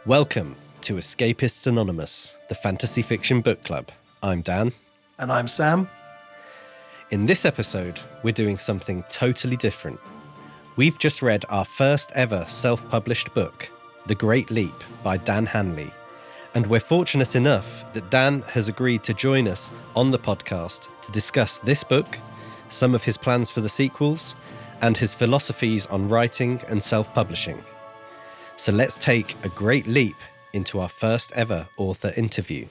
Welcome to Escapists Anonymous, the fantasy fiction book club. I'm Dan. And I'm Sam. In this episode, we're doing something totally different. We've just read our first ever self-published book, The Great Leap by Dan Hanley. And we're fortunate enough that Dan has agreed to join us on the podcast to discuss this book, some of his plans for the sequels, and his philosophies on writing and self-publishing. So let's take a great leap into our first ever author interview.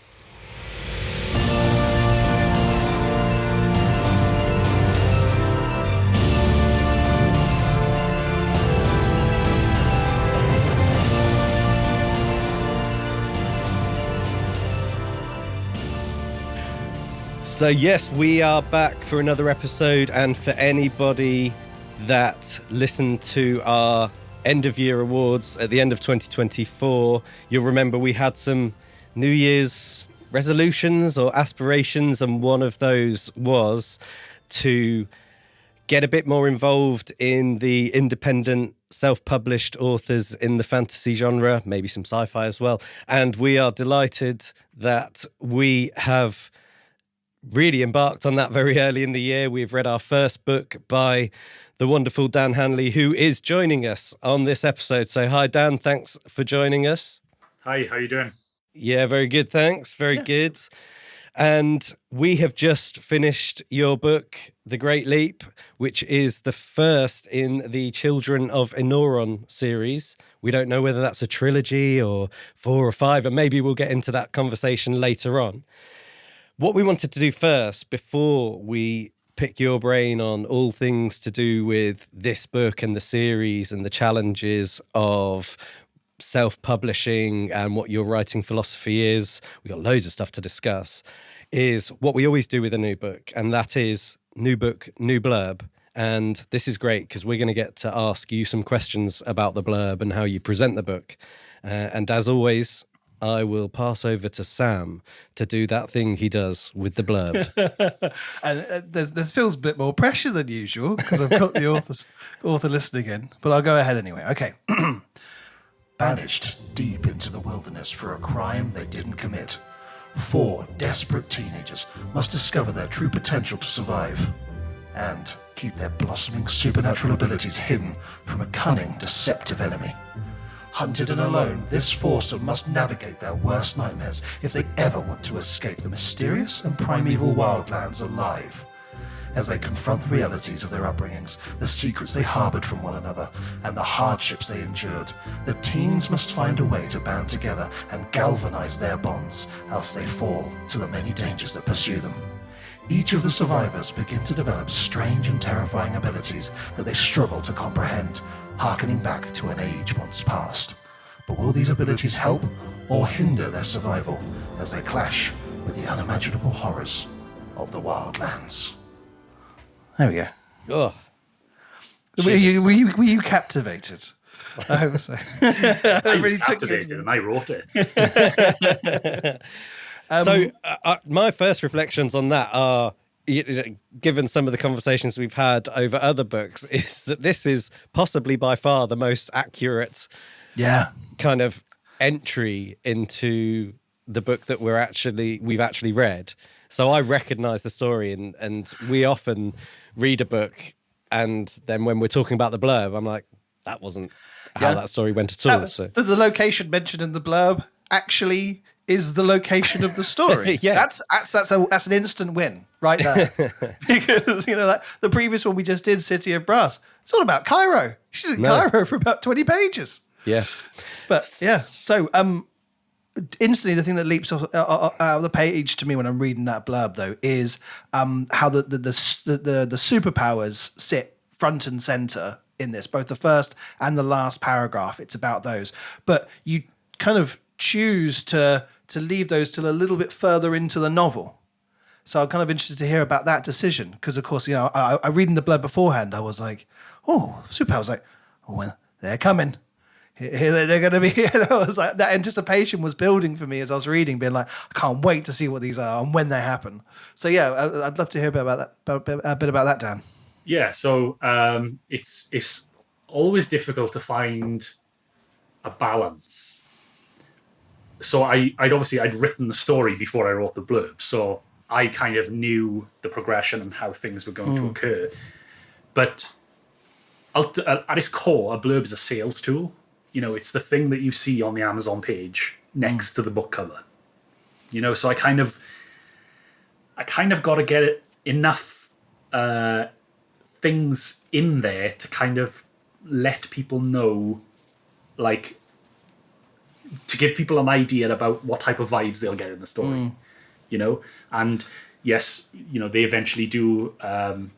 So yes, we are back for another episode, and for anybody that listened to our end of year awards at the end of 2024, you'll remember we had some New Year's resolutions or aspirations, and one of those was to get a bit more involved in the independent self-published authors in the fantasy genre, maybe some sci-fi as well. And we are delighted that we have really embarked on that very early in the year. We've read our first book by the wonderful Dan Hanley, who is joining us on this episode. So hi, Dan. Thanks for joining us. Hi, how you doing? Yeah, very good. Thanks. Very good. And we have just finished your book, The Great Leap, which is the first in the Children of Innauron series. We don't know whether that's a trilogy or 4 or 5, and maybe we'll get into that conversation later on. What we wanted to do first, before we pick your brain on all things to do with this book and the series and the challenges of self-publishing and what your writing philosophy is, we've got loads of stuff to discuss, is what we always do with a new book, and that is new book, new blurb. And this is great because we're going to get to ask you some questions about the blurb and how you present the book. And as always, I will pass over to Sam to do that thing he does with the blurb. And this feels a bit more pressure than usual because I've got the author listening in, but I'll go ahead anyway. Okay. Banished deep into the wilderness for a crime they didn't commit, 4 desperate teenagers must discover their true potential to survive and keep their blossoming supernatural abilities hidden from a cunning, deceptive enemy. Hunted and alone, this foursome must navigate their worst nightmares if they ever want to escape the mysterious and primeval wildlands alive. As they confront the realities of their upbringings, the secrets they harbored from one another, and the hardships they endured, the teens must find a way to band together and galvanize their bonds, else they fall to the many dangers that pursue them. Each of the survivors begin to develop strange and terrifying abilities that they struggle to comprehend, harkening back to an age once past. But will these abilities help or hinder their survival as they clash with the unimaginable horrors of the wildlands? There we go. Oh, Were you captivated? I hope so. I was captivated and I wrote it. My first reflections on that are, given some of the conversations we've had over other books, is that this is possibly by far the most accurate kind of entry into the book that we've actually read. So I recognize the story, and we often read a book, and then when we're talking about the blurb, I'm like, that wasn't how that story went at all. So the location mentioned in the blurb actually is the location of the story. That's an instant win right there. Because the previous one we just did, City of Brass, it's all about Cairo. She's in Cairo for about 20 pages. Yeah, but yeah. So instantly, the thing that leaps off out of the page to me when I'm reading that blurb, though, is how the superpowers sit front and center in this, both the first and the last paragraph. It's about those, but you kind of choose to leave those till a little bit further into the novel. So I'm kind of interested to hear about that decision, because of course, I reading the blurb beforehand, I was like, oh, superpowers, like, oh, well, they're coming. Here they're going to be. I was like, that anticipation was building for me as I was reading, being like, I can't wait to see what these are and when they happen. So yeah, I'd love to hear a bit about that, Dan. Yeah, so it's always difficult to find a balance so I'd written the story before I wrote the blurb, so I kind of knew the progression and how things were going to occur. But at its core, a blurb is a sales tool. It's the thing that you see on the Amazon page next to the book cover. So I kind of got to get it enough things in there to kind of let people know, like, to give people an idea about what type of vibes they'll get in the story. And yes, they eventually do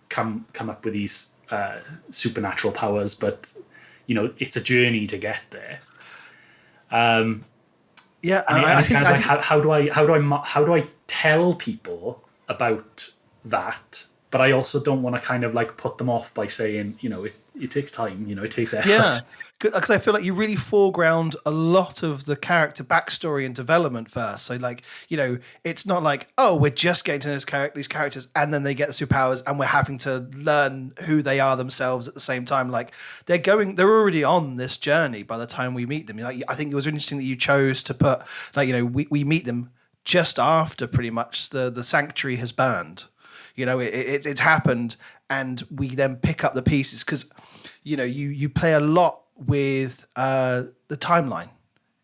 come up with these supernatural powers, but it's a journey to get there. Yeah, I think like how do I tell people about that? But I also don't want to kind of like put them off by saying, it takes time, it takes effort. Yeah, because I feel like you really foreground a lot of the character backstory and development first. So like, it's not like, oh, we're just getting to know these characters and then they get the superpowers and we're having to learn who they are themselves at the same time. Like they're already on this journey by the time we meet them. Like, I think it was interesting that you chose to put like, we meet them just after pretty much the sanctuary has burned. It's happened, and we then pick up the pieces because, you play a lot with the timeline.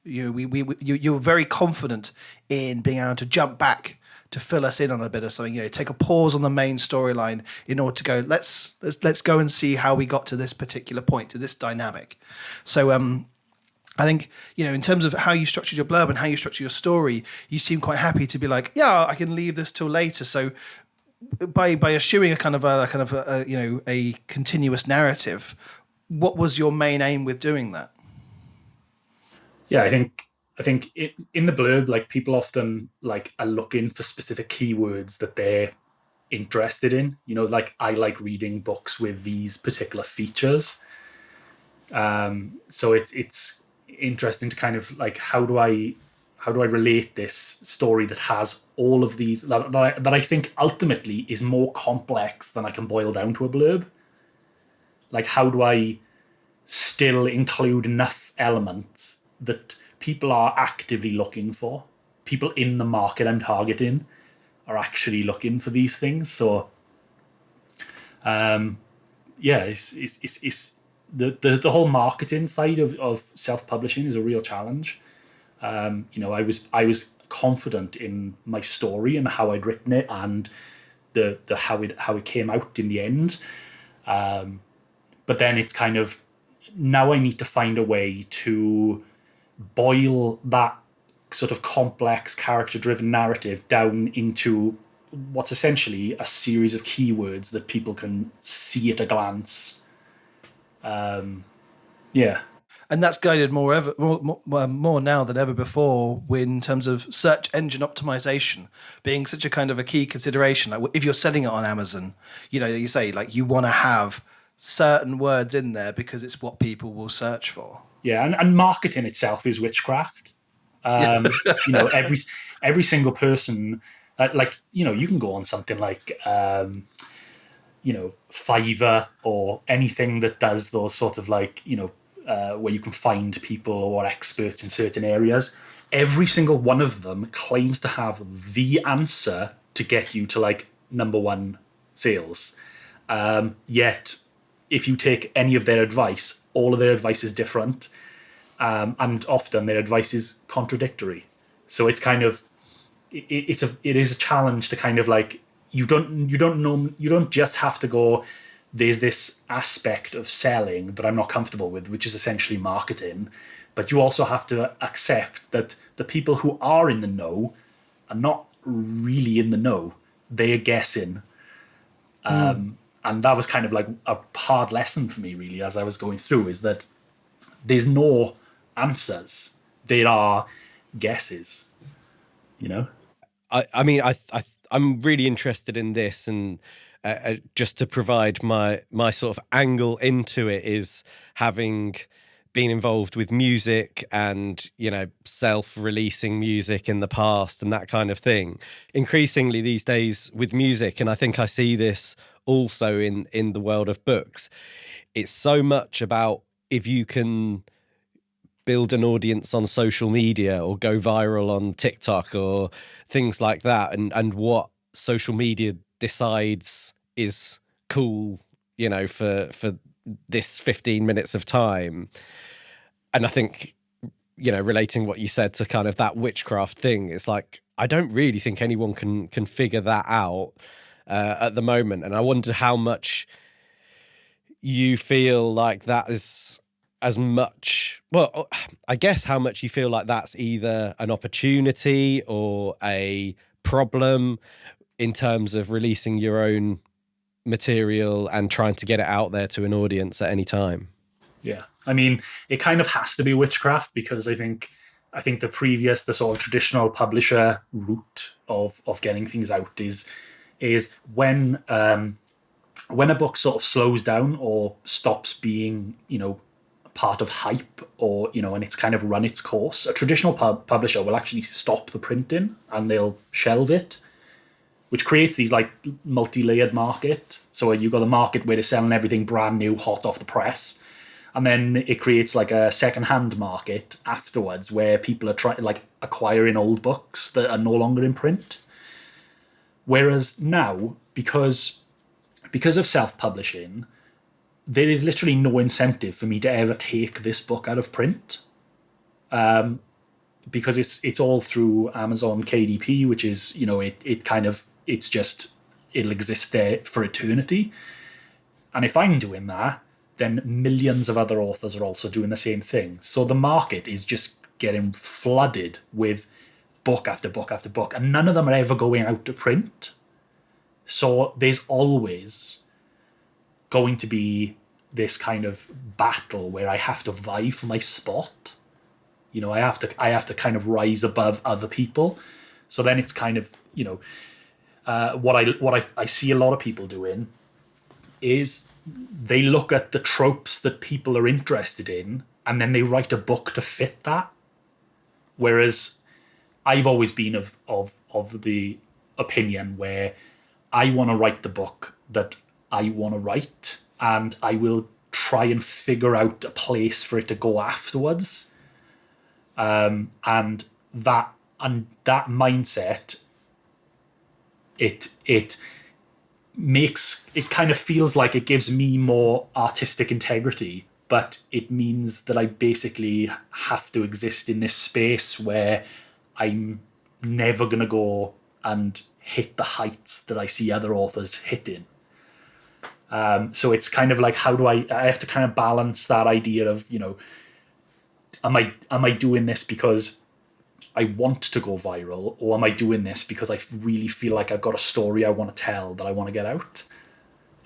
You're very confident in being able to jump back to fill us in on a bit of something. Take a pause on the main storyline in order to go. Let's go and see how we got to this particular point, to this dynamic. So I think, in terms of how you structured your blurb and how you structure your story, you seem quite happy to be like, yeah, I can leave this till later. So by eschewing a continuous narrative, what was your main aim with doing that? Yeah, I think in the blurb, like, people often like are looking for specific keywords that they're interested in. Like, I like reading books with these particular features. So it's interesting to kind of like, how do I relate this story that has all of these that I think ultimately is more complex than I can boil down to a blurb? Like, how do I still include enough elements that people are actively looking for? People in the market I'm targeting are actually looking for these things. So, it's the whole marketing side of self-publishing is a real challenge. I was confident in my story and how I'd written it and the how it came out in the end. But then it's kind of, now I need to find a way to boil that sort of complex character-driven narrative down into what's essentially a series of keywords that people can see at a glance. And that's guided more now than ever before in terms of search engine optimization being such a kind of a key consideration. Like, if you're selling it on Amazon, you say like you want to have certain words in there because it's what people will search for. Yeah, and marketing itself is witchcraft. Every single person, you can go on something like Fiverr or anything that does those sort of like, where you can find people or experts in certain areas. Every single one of them claims to have the answer to get you to like number one sales. Yet, if you take any of their advice, all of their advice is different, and often their advice is contradictory. So it's kind of it is a challenge to kind of like, you don't just have to go, there's this aspect of selling that I'm not comfortable with, which is essentially marketing, but you also have to accept that the people who are in the know are not really in the know. They are guessing. And that was kind of like a hard lesson for me, really, as I was going through, is that there's no answers. There are guesses, I mean, I'm really interested in this, and just to provide my sort of angle into it is having been involved with music and self-releasing music in the past and that kind of thing. Increasingly these days with music, and I think I see this also in the world of books, it's so much about if you can build an audience on social media or go viral on TikTok or things like that, and what social media decides is cool, you know, for this 15 minutes of time. And I think, you know, relating what you said to kind of that witchcraft thing, it's like, I don't really think anyone can figure that out at the moment. And I wonder how much you feel like that is as much, well, I guess how much you feel like that's either an opportunity or a problem in terms of releasing your own material and trying to get it out there to an audience at any time. Yeah, I mean, it kind of has to be witchcraft, because I think the sort of traditional publisher route of getting things out is when a book sort of slows down or stops being, you know, part of hype, or, you know, and it's kind of run its course, a traditional publisher will actually stop the printing and they'll shelve it, which creates these like multi-layered market. So you've got the market where they're selling everything brand new, hot off the press. And then it creates like a second-hand market afterwards where people are trying, like, acquiring old books that are no longer in print. Whereas now, because of self-publishing, there is literally no incentive for me to ever take this book out of print, because it's all through Amazon KDP, which is, you know, it'll exist there for eternity. And if I'm doing that, then millions of other authors are also doing the same thing. So the market is just getting flooded with book after book after book, and none of them are ever going out to print. So there's always going to be this kind of battle where I have to vie for my spot. You know, I have to kind of rise above other people. So then it's kind of, you know, what I see a lot of people doing is they look at the tropes that people are interested in and then they write a book to fit that. Whereas I've always been of the opinion where I want to write the book that I want to write, and I will try and figure out a place for it to go afterwards. And that mindset, it makes it kind of feels like it gives me more artistic integrity, but it means that I basically have to exist in this space where I'm never going to go and hit the heights that I see other authors hitting. So it's kind of like, how do I have to kind of balance that idea of, you know, am I doing this because I want to go viral, or am I doing this because I really feel like I've got a story I want to tell that I want to get out?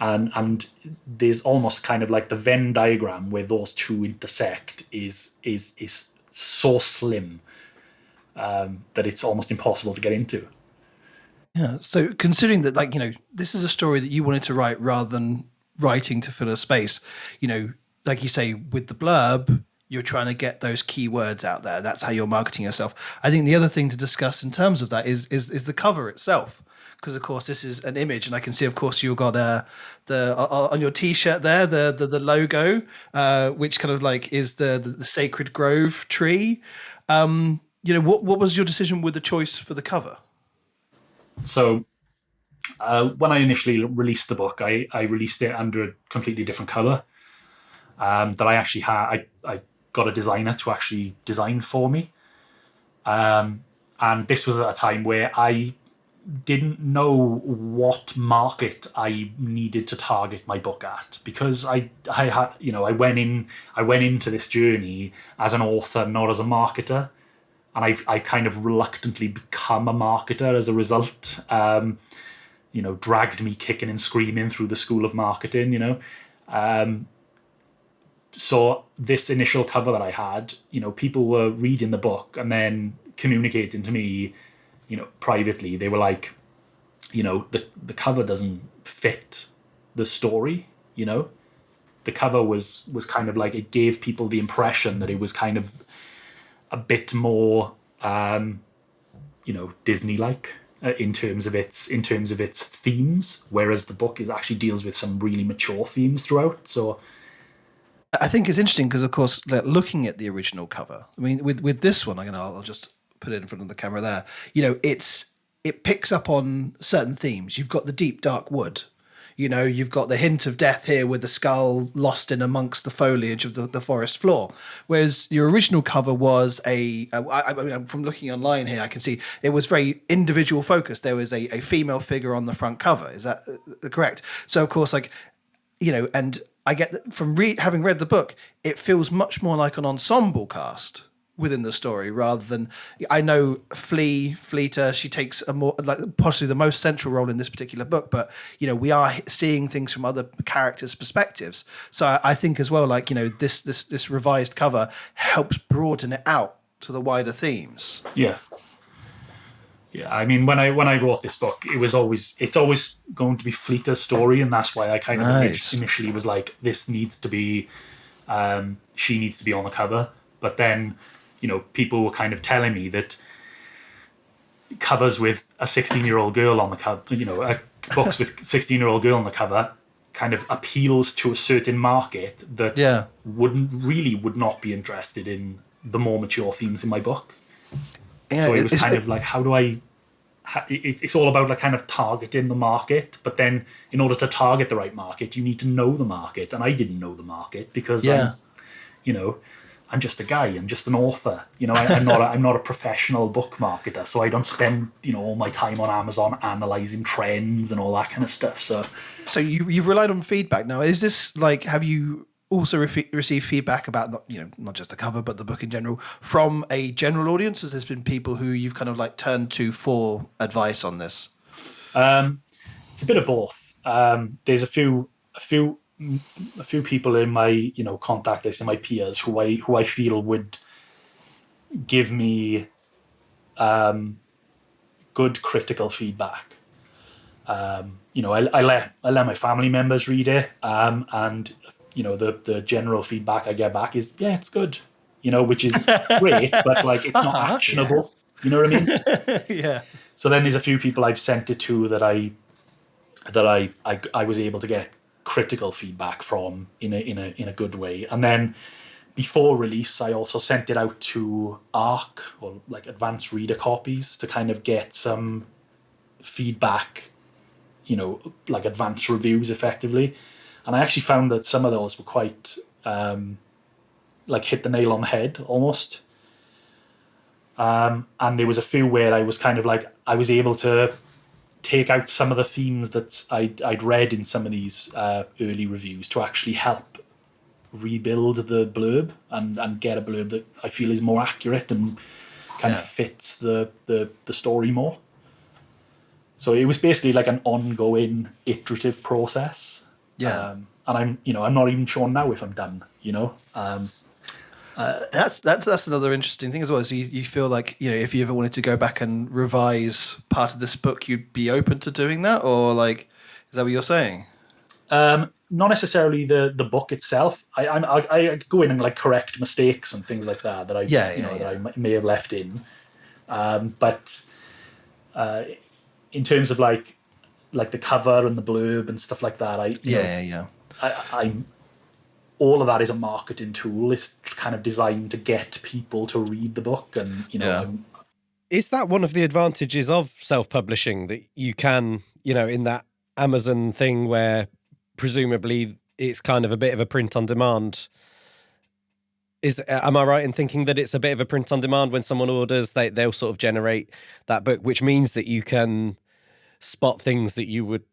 And there's almost kind of like the Venn diagram where those two intersect is so slim that it's almost impossible to get into. Yeah. So considering that, like, you know, this is a story that you wanted to write rather than writing to fill a space, you know, like you say, with the blurb, you're trying to get those keywords out there. That's how you're marketing yourself. I think the other thing to discuss in terms of that is the cover itself. Because of course this is an image, and I can see, of course, you've got on your T-shirt there the logo, which kind of like is the Sacred Grove tree. You know, what was your decision with the choice for the cover? So when I initially released the book, I released it under a completely different cover that I actually had. I got a designer to actually design for me, and this was at a time where I didn't know what market I needed to target my book at, because I had, you know, I went into this journey as an author, not as a marketer. And I've kind of reluctantly become a marketer as a result. You know, dragged me kicking and screaming through the school of marketing, you know. So this initial cover that I had, you know, people were reading the book and then communicating to me, you know, privately. They were like, you know, the cover doesn't fit the story, you know. The cover was kind of like, it gave people the impression that it was kind of a bit more, you know, Disney-like in terms of its themes, whereas the book actually deals with some really mature themes throughout. So I think it's interesting because, of course, like, looking at the original cover, I mean, with this one, I'll just put it in front of the camera there. It picks up on certain themes. You've got the deep, dark wood. You've got the hint of death here with the skull lost in amongst the foliage of the forest floor. Whereas your original cover was I mean, from looking online here, I can see it was very individual focused. There was a female figure on the front cover. Is that correct? So, of course, and I get that from having read the book, it feels much more like an ensemble cast within the story rather than, I know Fleeta, she takes a more, like, possibly the most central role in this particular book, but we are seeing things from other characters' perspectives. So I think as well, this revised cover helps broaden it out to the wider themes. Yeah. I mean, when I wrote this book, it's always going to be Fleeta's story, and that's why I kind of initially was like, this needs to be, she needs to be on the cover. But then, people were kind of telling me that covers with a 16-year-old girl on the cover, books with 16-year-old girl on the cover, kind of appeals to a certain market that would not be interested in the more mature themes in my book. Yeah, so it was kind of like, how do I... It's all about kind of targeting the market, but then in order to target the right market, you need to know the market, and I didn't know the market because I'm just a guy. I'm just an author. I'm not a professional book marketer, so I don't spend all my time on Amazon analyzing trends and all that kind of stuff. So you've relied on feedback. Now, is this have you also received feedback about not just the cover but the book in general from a general audience? Has there been people who you've kind of turned to for advice on this? It's a bit of both. There's a few people in my contact list and my peers who I feel would give me good critical feedback. I let my family members read it, and the general feedback I get back is, yeah, it's good, which is great, but it's not actionable. Yes. You know what I mean? Yeah. So then there's a few people I've sent it to that I was able to get critical feedback from in a good way. And then before release, I also sent it out to ARC, or advanced reader copies, to kind of get some feedback, advanced reviews effectively. And I actually found that some of those were quite hit the nail on the head almost. And there was a few where I was kind of I was able to take out some of the themes that I'd read in some of these early reviews to actually help rebuild the blurb and get a blurb that I feel is more accurate and kind of fits the story more. So it was basically an ongoing iterative process. Yeah. And I'm not even sure now if I'm done, That's another interesting thing as well. So you feel if you ever wanted to go back and revise part of this book, you'd be open to doing that, or is that what you're saying? Not necessarily the book itself. I go in and correct mistakes and things like that I that I may have left in. But in terms of the cover and the blurb and stuff like that, I'm all of that is a marketing tool. It's kind of designed to get people to read the book, and Is that one of the advantages of self-publishing, that you can, in that Amazon thing where presumably it's kind of a bit of a print on demand? Am I right in thinking that it's a bit of a print on demand? When someone orders, they'll sort of generate that book, which means that you can spot things that you would,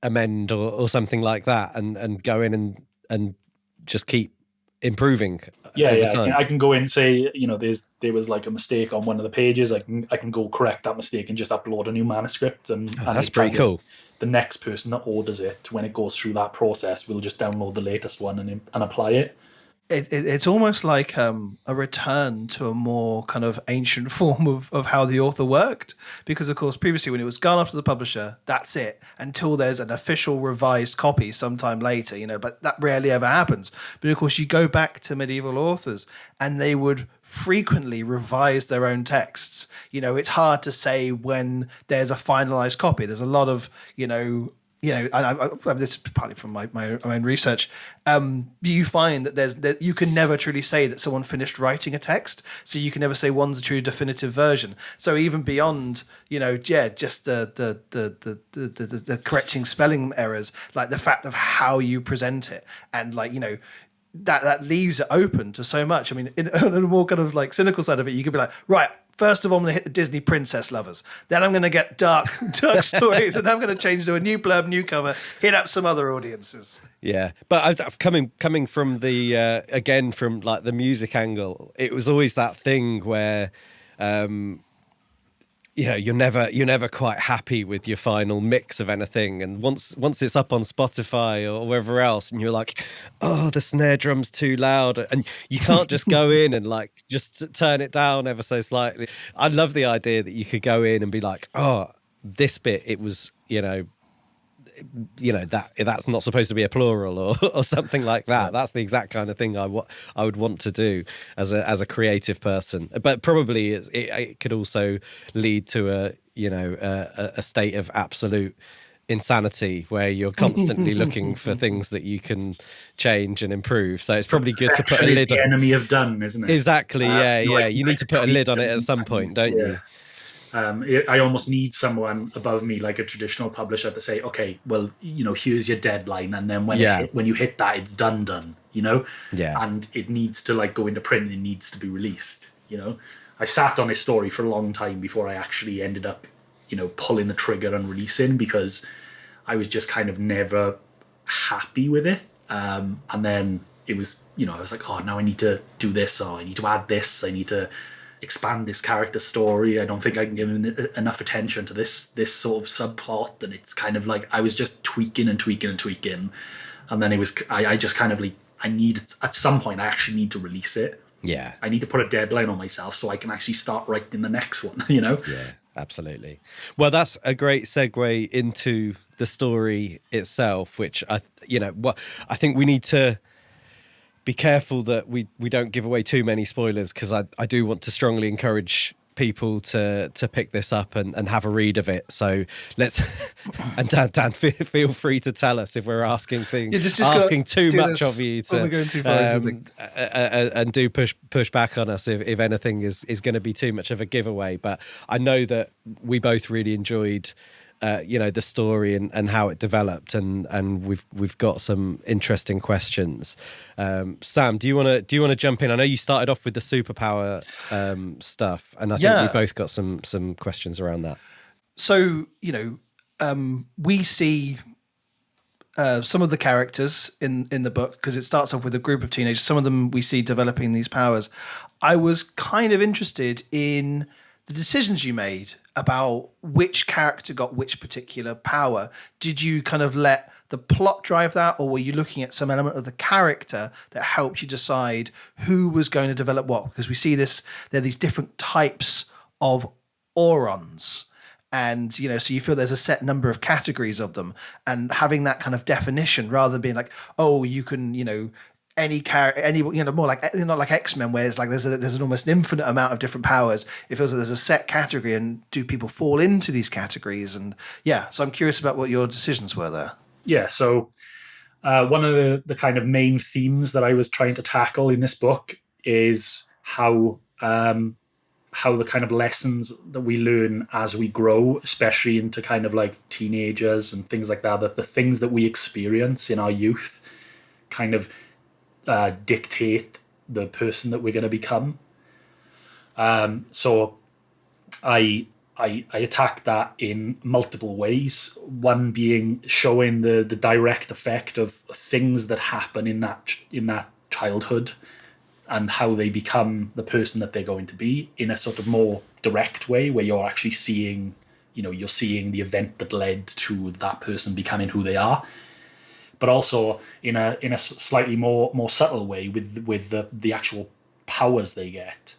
amend or something like that, and go in and just keep improving over time. I can go in and say, there was a mistake on one of the pages. I can go correct that mistake and just upload a new manuscript, and that's pretty cool. The next person that orders it, when it goes through that process, will just download the latest one and apply it. It's almost like a return to a more kind of ancient form of how the author worked, because of course previously when it was gone off to the publisher, that's it until there's an official revised copy sometime later, but that rarely ever happens. But of course you go back to medieval authors and they would frequently revise their own texts. It's hard to say when there's a finalized copy. There's a lot of and this is partly from my own research, you find that you can never truly say that someone finished writing a text, so you can never say one's a true definitive version. So even beyond, just the correcting spelling errors, like the fact of how you present it, and that leaves it open to so much. I mean, on a more kind of like cynical side of it, you could be like, right, first of all, I'm going to hit the Disney princess lovers. Then I'm going to get dark stories, and I'm going to change to a new blurb, new cover, hit up some other audiences. Yeah, but I've coming from the again from like the music angle, it was always that thing where you're never quite happy with your final mix of anything, and once it's up on Spotify or wherever else, and you're like, oh, the snare drum's too loud, and you can't just go in and like just turn it down ever so slightly. I love the idea that you could go in and be like, oh, this bit, it was that's not supposed to be a plural or something like that. Yeah. That's the exact kind of thing I would want to do as a creative person. But probably it could also lead to a state of absolute insanity where you're constantly looking for things that you can change and improve. So it's probably good to put a lid on. The enemy of done, isn't it? Exactly. You need to put a lid on it at some point, don't you? I almost need someone above me, like a traditional publisher, to say, okay, well, here's your deadline, and then when you hit that, it's done. Yeah. And it needs to like go into print, and it needs to be released. I sat on this story for a long time before I actually ended up, pulling the trigger and releasing, because I was just kind of never happy with it. And then it was, I was like, oh, now I need to do this, or I need to add this, I need to expand this character story. I don't think I can give enough attention to this sort of subplot, and it's kind of like I was just tweaking, and then it was I just kind of like, I need, at some point I actually need to release it. Yeah, I need to put a deadline on myself so I can actually start writing the next one. Yeah, absolutely. Well, that's a great segue into the story itself, which I think we need to be careful that we don't give away too many spoilers, because I do want to strongly encourage people to pick this up and have a read of it. So let's and Dan, feel free to tell us if we're asking things, just asking too much of you to we're going too far into things. And do push back on us if anything is going to be too much of a giveaway. But I know that we both really enjoyed the story and how it developed, and we've got some interesting questions. Sam, do you want to jump in? I know you started off with the superpower stuff, and I think we both got some questions around that. So we see some of the characters in the book, because it starts off with a group of teenagers. Some of them we see developing these powers. I was kind of interested in the decisions you made about which character got which particular power. Did you kind of let the plot drive that, or were you looking at some element of the character that helped you decide who was going to develop what? Because we see there are these different types of aurons, and so you feel there's a set number of categories of them, and having that kind of definition rather than being like, oh, you can any character, more like, not like X-Men, where it's like there's an almost infinite amount of different powers. It feels like there's a set category, and do people fall into these categories? And so I'm curious about what your decisions were there. Yeah, so one of the kind of main themes that I was trying to tackle in this book is how the kind of lessons that we learn as we grow, especially into kind of like teenagers and things like that the things that we experience in our youth kind of dictate the person that we're going to become. So I attacked that in multiple ways. One being showing the direct effect of things that happen in that childhood, and how they become the person that they're going to be in a sort of more direct way, where you're actually seeing, you're seeing the event that led to that person becoming who they are. But also in a slightly more subtle way with the actual powers they get,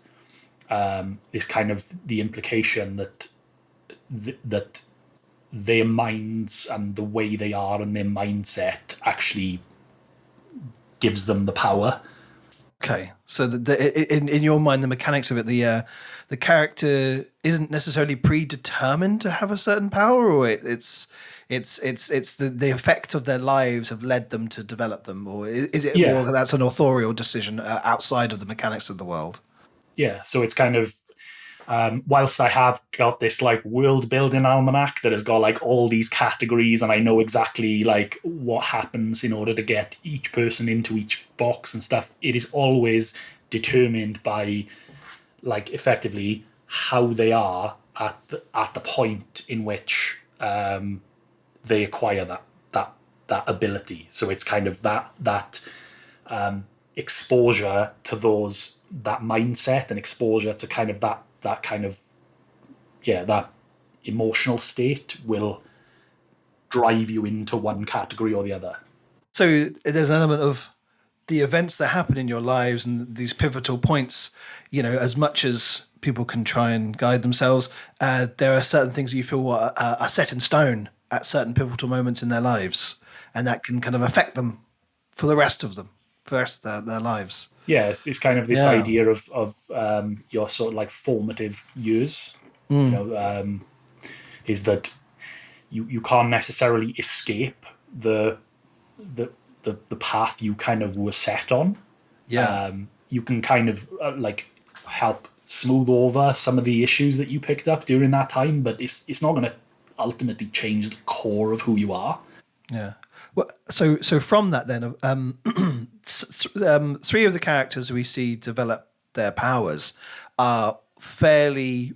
is kind of the implication that that their minds and the way they are and their mindset actually gives them the power. Okay, so in your mind, the mechanics of it, the character isn't necessarily predetermined to have a certain power, or it's the effect of their lives have led them to develop them, or is it Yeah. more that's an authorial decision outside of the mechanics of the world? Yeah, so it's kind of whilst I have got this like world building almanac that has got like all these categories, and I know exactly like what happens in order to get each person into each box and stuff, it is always determined by like effectively how they are at the point in which they acquire that ability. So it's kind of that exposure to that mindset and exposure to kind of that kind of that emotional state will drive you into one category or the other. So there's an element of the events that happen in your lives and these pivotal points, as much as people can try and guide themselves, there are certain things you feel are set in stone at certain pivotal moments in their lives, and that can kind of affect them for the rest of their lives. Yeah, it's kind of this Yeah. idea of your sort of like formative years. Is that you can't necessarily escape the path you kind of were set on. Yeah. You can kind of like help smooth over some of the issues that you picked up during that time, but it's not going to ultimately change the core of who you are. Yeah. Well, so from that then, three of the characters we see develop their powers are fairly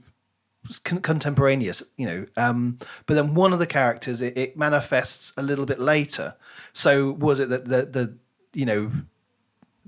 contemporaneous, but then one of the characters it manifests a little bit later. So was it that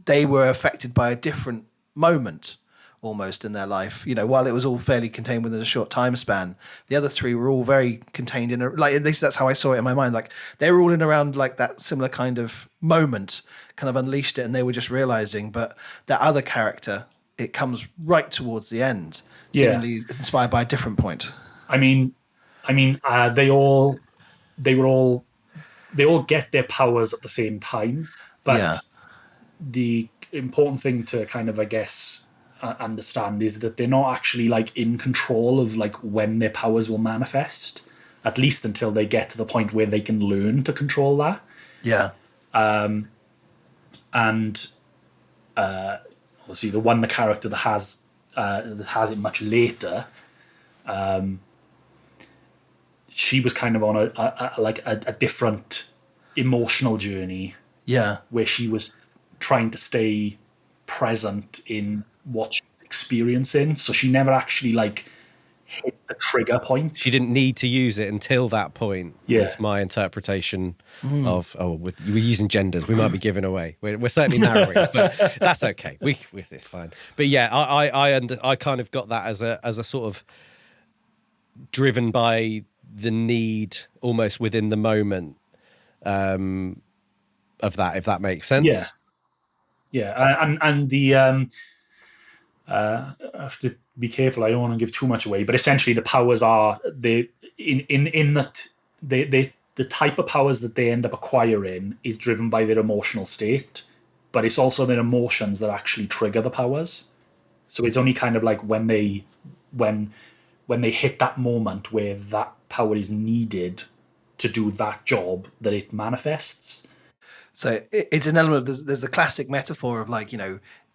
they were affected by a different moment almost in their life, while it was all fairly contained within a short time span, the other three were all very contained in like, at least that's how I saw it in my mind, like they were all in around like that similar kind of moment, kind of unleashed it and they were just realizing. But that other character, it comes right towards the end, seemingly inspired by a different point. I mean, they all get their powers at the same time, but the important thing to kind of, I guess, understand is that they're not actually like in control of like when their powers will manifest, at least until they get to the point where they can learn to control that. Yeah. And obviously the character that has it much later, she was kind of on a different emotional journey. Yeah. Where she was trying to stay present in what she's experiencing, so she never actually like hit the trigger point. She didn't need to use it until that point. Was my interpretation of we're using genders. We might be giving away. We're certainly narrowing, but that's okay. It's fine. But yeah, I kind of got that as a sort of driven by the need almost within the moment of that, if that makes sense. And the I have to be careful. I don't want to give too much away, but essentially the powers are the type of powers that they end up acquiring is driven by their emotional state, but it's also their emotions that actually trigger the powers. So it's only kind of like when they hit that moment where that power is needed to do that job that it manifests. So it's an element of there's the classic metaphor of like,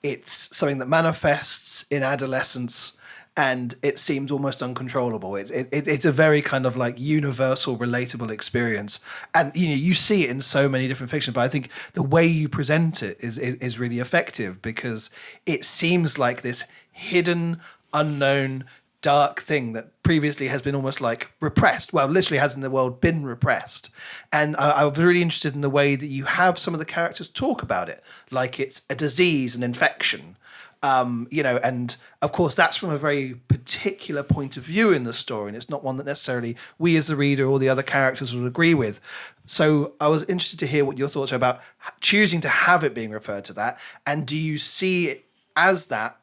it's something that manifests in adolescence and it seems almost uncontrollable. It's a very kind of like universal, relatable experience. And, you see it in so many different fictions, but I think the way you present it is really effective because it seems like this hidden, unknown, dark thing that previously has been almost like repressed. Well, literally has in the world been repressed. And I was really interested in the way that you have some of the characters talk about it, like it's a disease, an infection, and of course that's from a very particular point of view in the story. And it's not one that necessarily we as the reader or the other characters would agree with. So I was interested to hear what your thoughts are about choosing to have it being referred to that. And do you see it as that,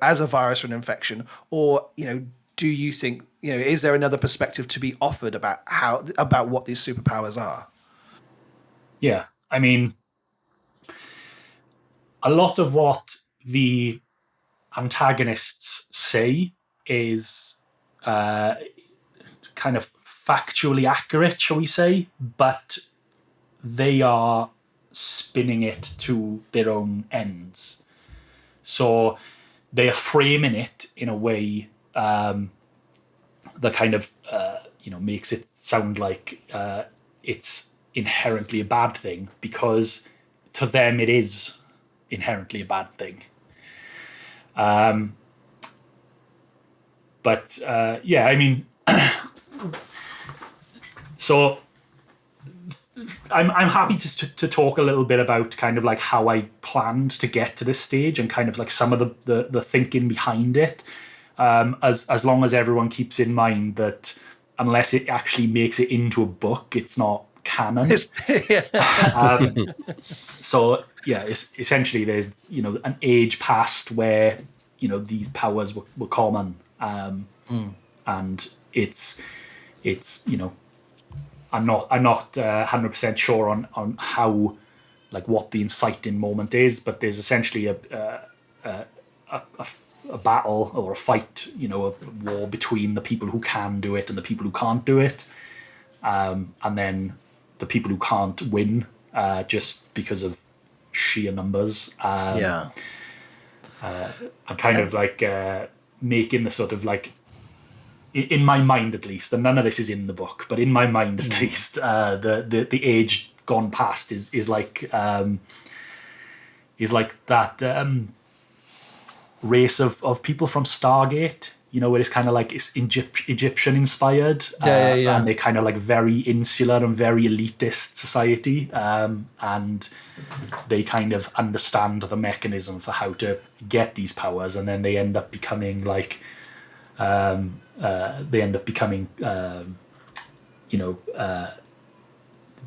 as a virus or an infection, or, do you think, is there another perspective to be offered about what these superpowers are? Yeah. I mean, a lot of what the antagonists say is kind of factually accurate, shall we say, but they are spinning it to their own ends. So they are framing it in a way that kind of makes it sound like it's inherently a bad thing, because to them it is inherently a bad thing. But yeah, I mean, so I'm happy to talk a little bit about kind of like how I planned to get to this stage and kind of like some of the thinking behind it. As long as everyone keeps in mind that unless it actually makes it into a book, it's not canon. So yeah, essentially there's an age past where these powers were common, and it's I'm not 100% sure on how, like, what the inciting moment is, but there's essentially a battle or a fight, a war between the people who can do it and the people who can't do it, and then the people who can't win just because of sheer numbers. I'm kind of like making the sort of like, in my mind at least, and none of this is in the book, but in my mind at least, the age gone past is like that race of people from Stargate, where it's kind of like it's Egyptian inspired, and they're kind of like very insular and very elitist society, and they kind of understand the mechanism for how to get these powers, and then they end up becoming like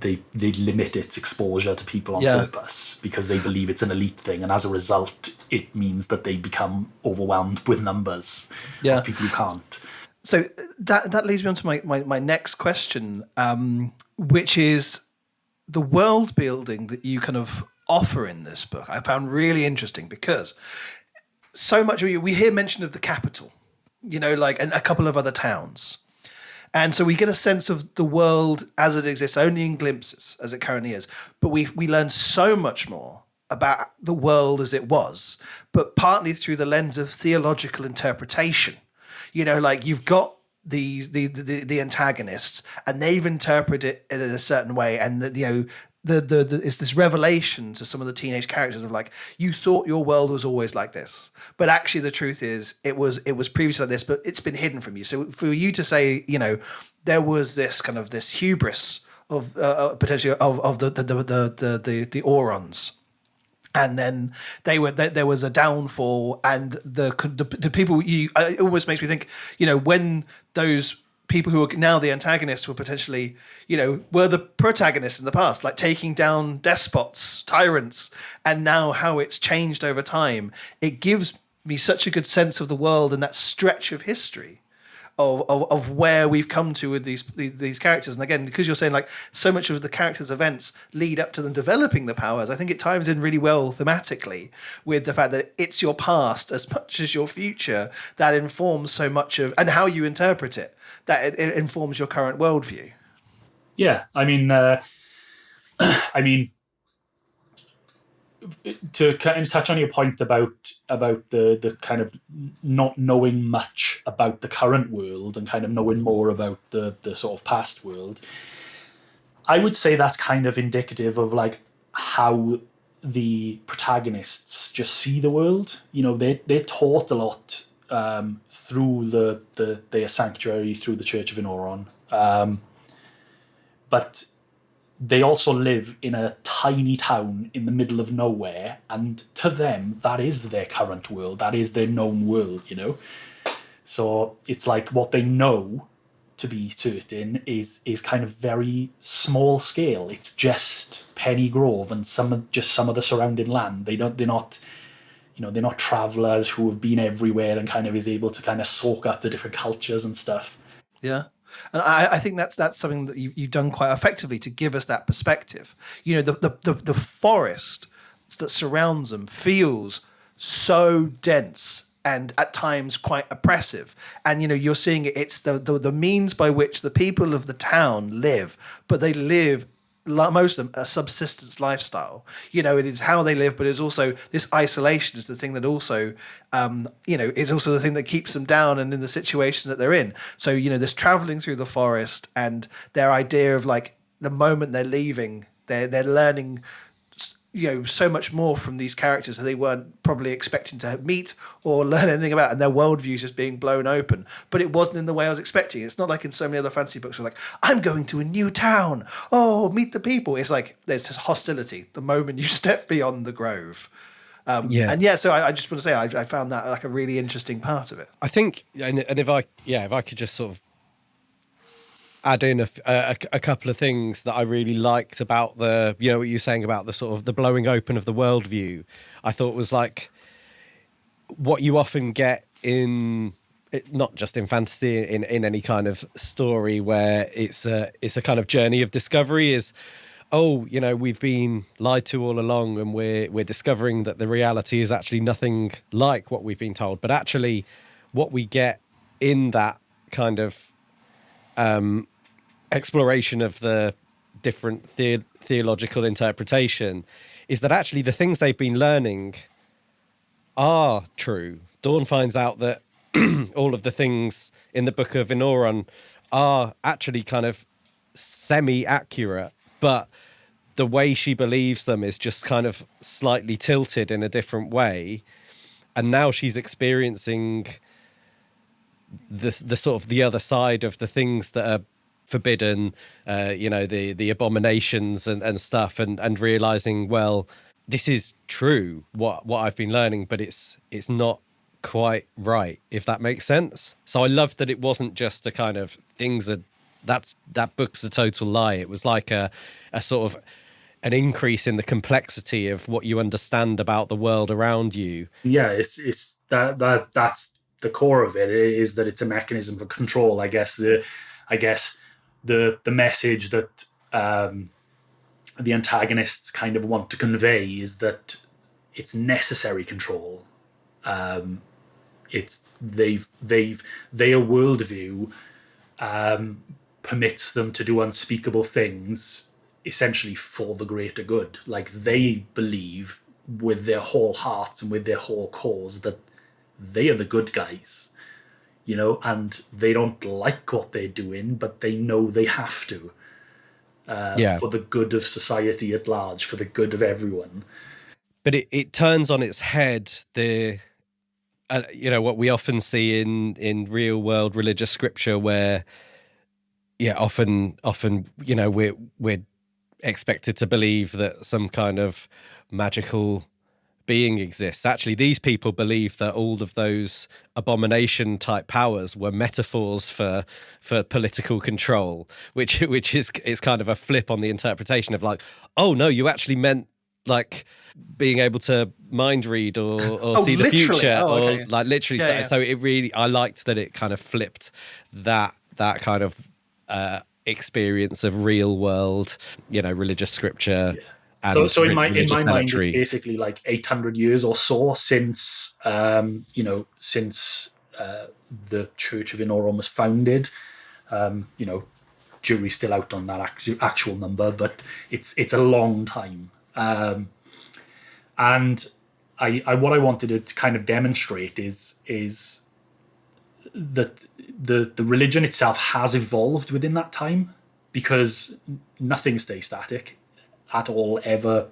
they limit its exposure to people on purpose because they believe it's an elite thing, and as a result it means that they become overwhelmed with numbers of people who can't. So that leads me on to my next question, which is the world building that you kind of offer in this book. I found really interesting because so much we hear mention of the capital, like, and a couple of other towns. And so we get a sense of the world as it exists, only in glimpses, as it currently is. But we learn so much more about the world as it was, but partly through the lens of theological interpretation. Like, you've got the antagonists, and they've interpreted it in a certain way, and it's this revelation to some of the teenage characters of like, you thought your world was always like this, but actually the truth is it was previously like this, but it's been hidden from you. So for you to say, there was this kind of this hubris of potentially of the Aurons, and then there was a downfall, and the people it almost makes me think, when those people who are now the antagonists were potentially, were the protagonists in the past, like taking down despots, tyrants, and now how it's changed over time. It gives me such a good sense of the world and that stretch of history of where we've come to with these characters. And again, because you're saying like so much of the characters' events lead up to them developing the powers, I think it ties in really well thematically with the fact that it's your past as much as your future that informs so much of, and how you interpret it, that it informs your current worldview. Yeah, I mean, to kind of touch on your point about the kind of not knowing much about the current world and kind of knowing more about the sort of past world, I would say that's kind of indicative of like how the protagonists just see the world. They're taught a lot through their sanctuary, through the Church of Innauron, but they also live in a tiny town in the middle of nowhere, and to them, that is their current world. That is their known world, So it's like what they know to be certain is kind of very small scale. It's just Penny Grove and some of the surrounding land. They're not travelers who have been everywhere and kind of is able to kind of soak up the different cultures and stuff. Yeah. And I think that's something that you've done quite effectively to give us that perspective. The forest that surrounds them feels so dense and at times quite oppressive. And you're seeing it's the means by which the people of the town live, but they live, like most of them, a subsistence lifestyle. It is how they live, but it's also this isolation is the thing that also is also the thing that keeps them down and in the situation that they're in. So this traveling through the forest and their idea of like the moment they're leaving, they're learning so much more from these characters that they weren't probably expecting to meet or learn anything about, and their worldviews just being blown open. But it wasn't in the way I was expecting. It's not like in so many other fantasy books where like, I'm going to a new town, oh, meet the people. It's like there's this hostility the moment you step beyond the grove. So I just want to say I found that like a really interesting part of it. I think, and if I could just sort of add in a couple of things that I really liked about the, what you're saying about the sort of the blowing open of the worldview. I thought was like what you often get in, not just in fantasy, in any kind of story where it's a kind of journey of discovery is, we've been lied to all along and we're discovering that the reality is actually nothing like what we've been told. But actually what we get in that kind of exploration of the different theological interpretation is that actually the things they've been learning are true. Dawn finds out that all of the things in the Book of Innauron are actually kind of semi-accurate, but the way she believes them is just kind of slightly tilted in a different way. And now she's experiencing the sort of the other side of the things that are forbidden, the abominations and stuff, and realizing, well, this is true what I've been learning, but it's not quite right, if that makes sense. So I loved that it wasn't just a kind of that book's a total lie. It was like a sort of an increase in the complexity of what you understand about the world around you. Yeah, it's that's the core of it, is that it's a mechanism for control. I guess the message that the antagonists kind of want to convey is that it's necessary control. It's their worldview permits them to do unspeakable things, essentially for the greater good. Like, they believe with their whole heart and with their whole cause that they are the good guys. And they don't like what they're doing, but they know they have to, for the good of society at large, for the good of everyone. But it turns on its head the, what we often see in real world religious scripture, where, often, we're expected to believe that some kind of magical being exists. Actually, these people believe that all of those abomination type powers were metaphors for political control, which is kind of a flip on the interpretation of like, oh no, you actually meant like being able to mind read or see the future, okay. or like literally. So it really, I liked that it kind of flipped that kind of experience of real world, religious scripture. Yeah. So in my mind, it's basically like 800 years or so since the Church of Innauron was founded. Jury's still out on that actual number, but it's a long time. And what I wanted to kind of demonstrate is that the religion itself has evolved within that time, because nothing stays static at all ever.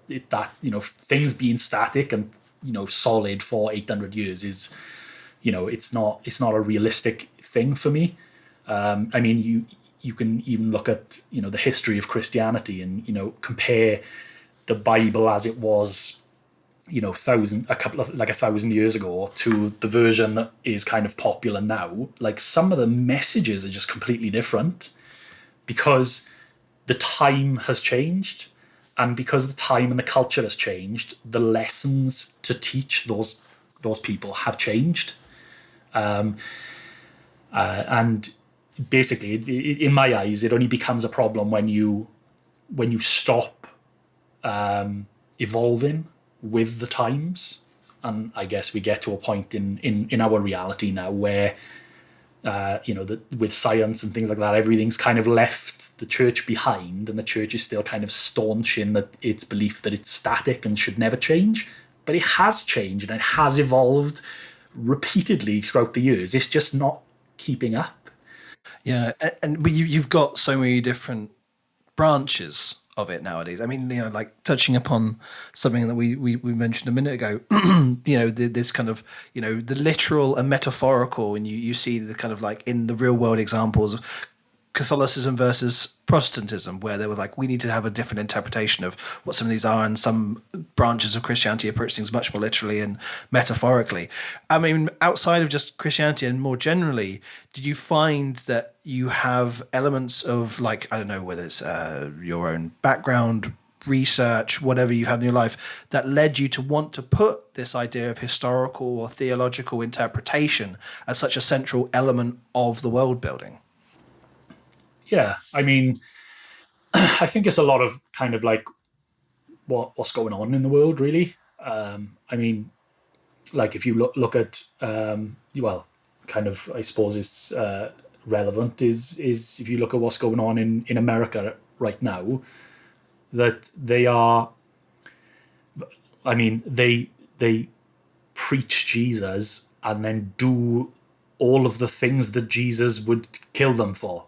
Things being static and solid for 800 years is, it's not a realistic thing for me. I mean, you can even look at the history of Christianity and compare the Bible as it was 1,000 years ago to the version that is kind of popular now. Like, some of the messages are just completely different because the time has changed. And because the time and the culture has changed, the lessons to teach those people have changed. And basically, in my eyes, it only becomes a problem when you stop evolving with the times. And I guess we get to a point in our reality now where, with science and things like that, everything's kind of left the church behind, and the church is still kind of staunch in that its belief that it's static and should never change. But it has changed and it has evolved repeatedly throughout the years. It's just not keeping up. Yeah, but you've got so many different branches of it nowadays. I mean, like touching upon something that we mentioned a minute ago, this kind of, the literal and metaphorical, and you see the kind of like in the real world examples of Catholicism versus Protestantism, where they were like, we need to have a different interpretation of what some of these are, and some branches of Christianity approach things much more literally and metaphorically. I mean, outside of just Christianity and more generally, did you find that you have elements of, like, I don't know, whether it's your own background, research, whatever you've had in your life, that led you to want to put this idea of historical or theological interpretation as such a central element of the world building? Yeah, I mean, I think it's a lot of kind of like what's going on in the world, really. I mean, like if you look at, kind of, I suppose it's relevant is if you look at what's going on in America right now, that they are, I mean, they preach Jesus and then do all of the things that Jesus would kill them for.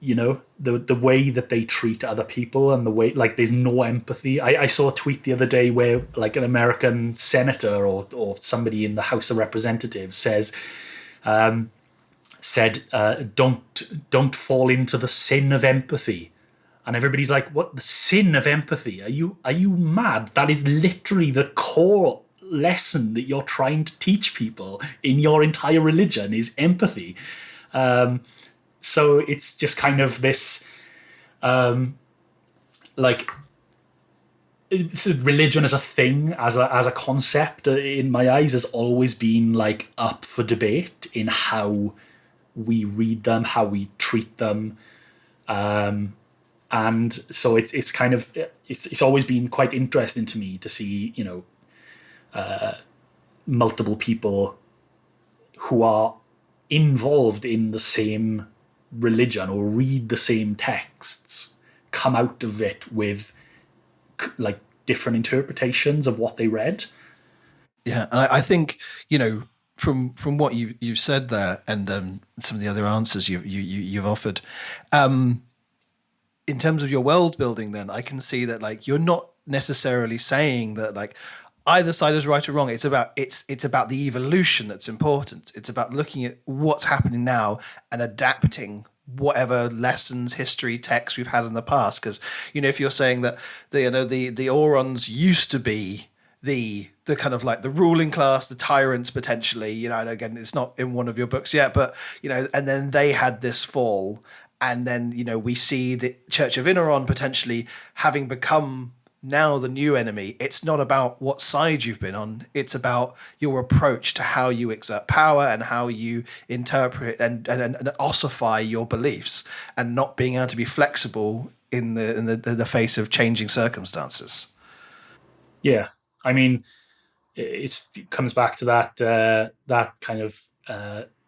The way that they treat other people, and the way, like, there's no empathy. I saw a tweet the other day where, like, an American senator or somebody in the House of Representatives said, don't fall into the sin of empathy. And everybody's like, what? The sin of empathy? Are you mad? That is literally the core lesson that you're trying to teach people in your entire religion, is empathy. So it's just kind of this, religion as a thing, as a concept, in my eyes, has always been like up for debate in how we read them, how we treat them, and so it's kind of it's always been quite interesting to me to see multiple people who are involved in the same religion or read the same texts come out of it with like different interpretations of what they read. Yeah, and I think from what you've said there, and some of the other answers you've offered, in terms of your world building, then I can see that, like, you're not necessarily saying that like either side is right or wrong. It's about the evolution that's important. It's about looking at what's happening now and adapting whatever lessons, history, texts we've had in the past. Because if you're saying that the Aurons used to be the kind of like the ruling class, the tyrants potentially, and again, it's not in one of your books yet, but and then they had this fall, and then we see the Church of Innauron potentially having become now the new enemy. It's not about what side you've been on. It's about your approach to how you exert power and how you interpret and ossify your beliefs, and not being able to be flexible in the face of changing circumstances. Yeah, I mean, it comes back to that kind of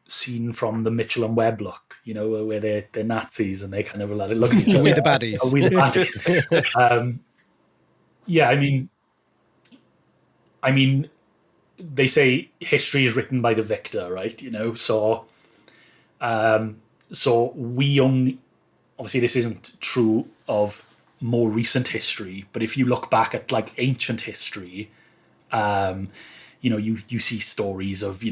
scene from the Mitchell and Webb look, where they're Nazis and they kind of look at each other. We're the baddies. Oh, we're the baddies. Yeah, I mean, they say history is written by the victor, right? So we only, obviously this isn't true of more recent history, but if you look back at like ancient history, you see stories of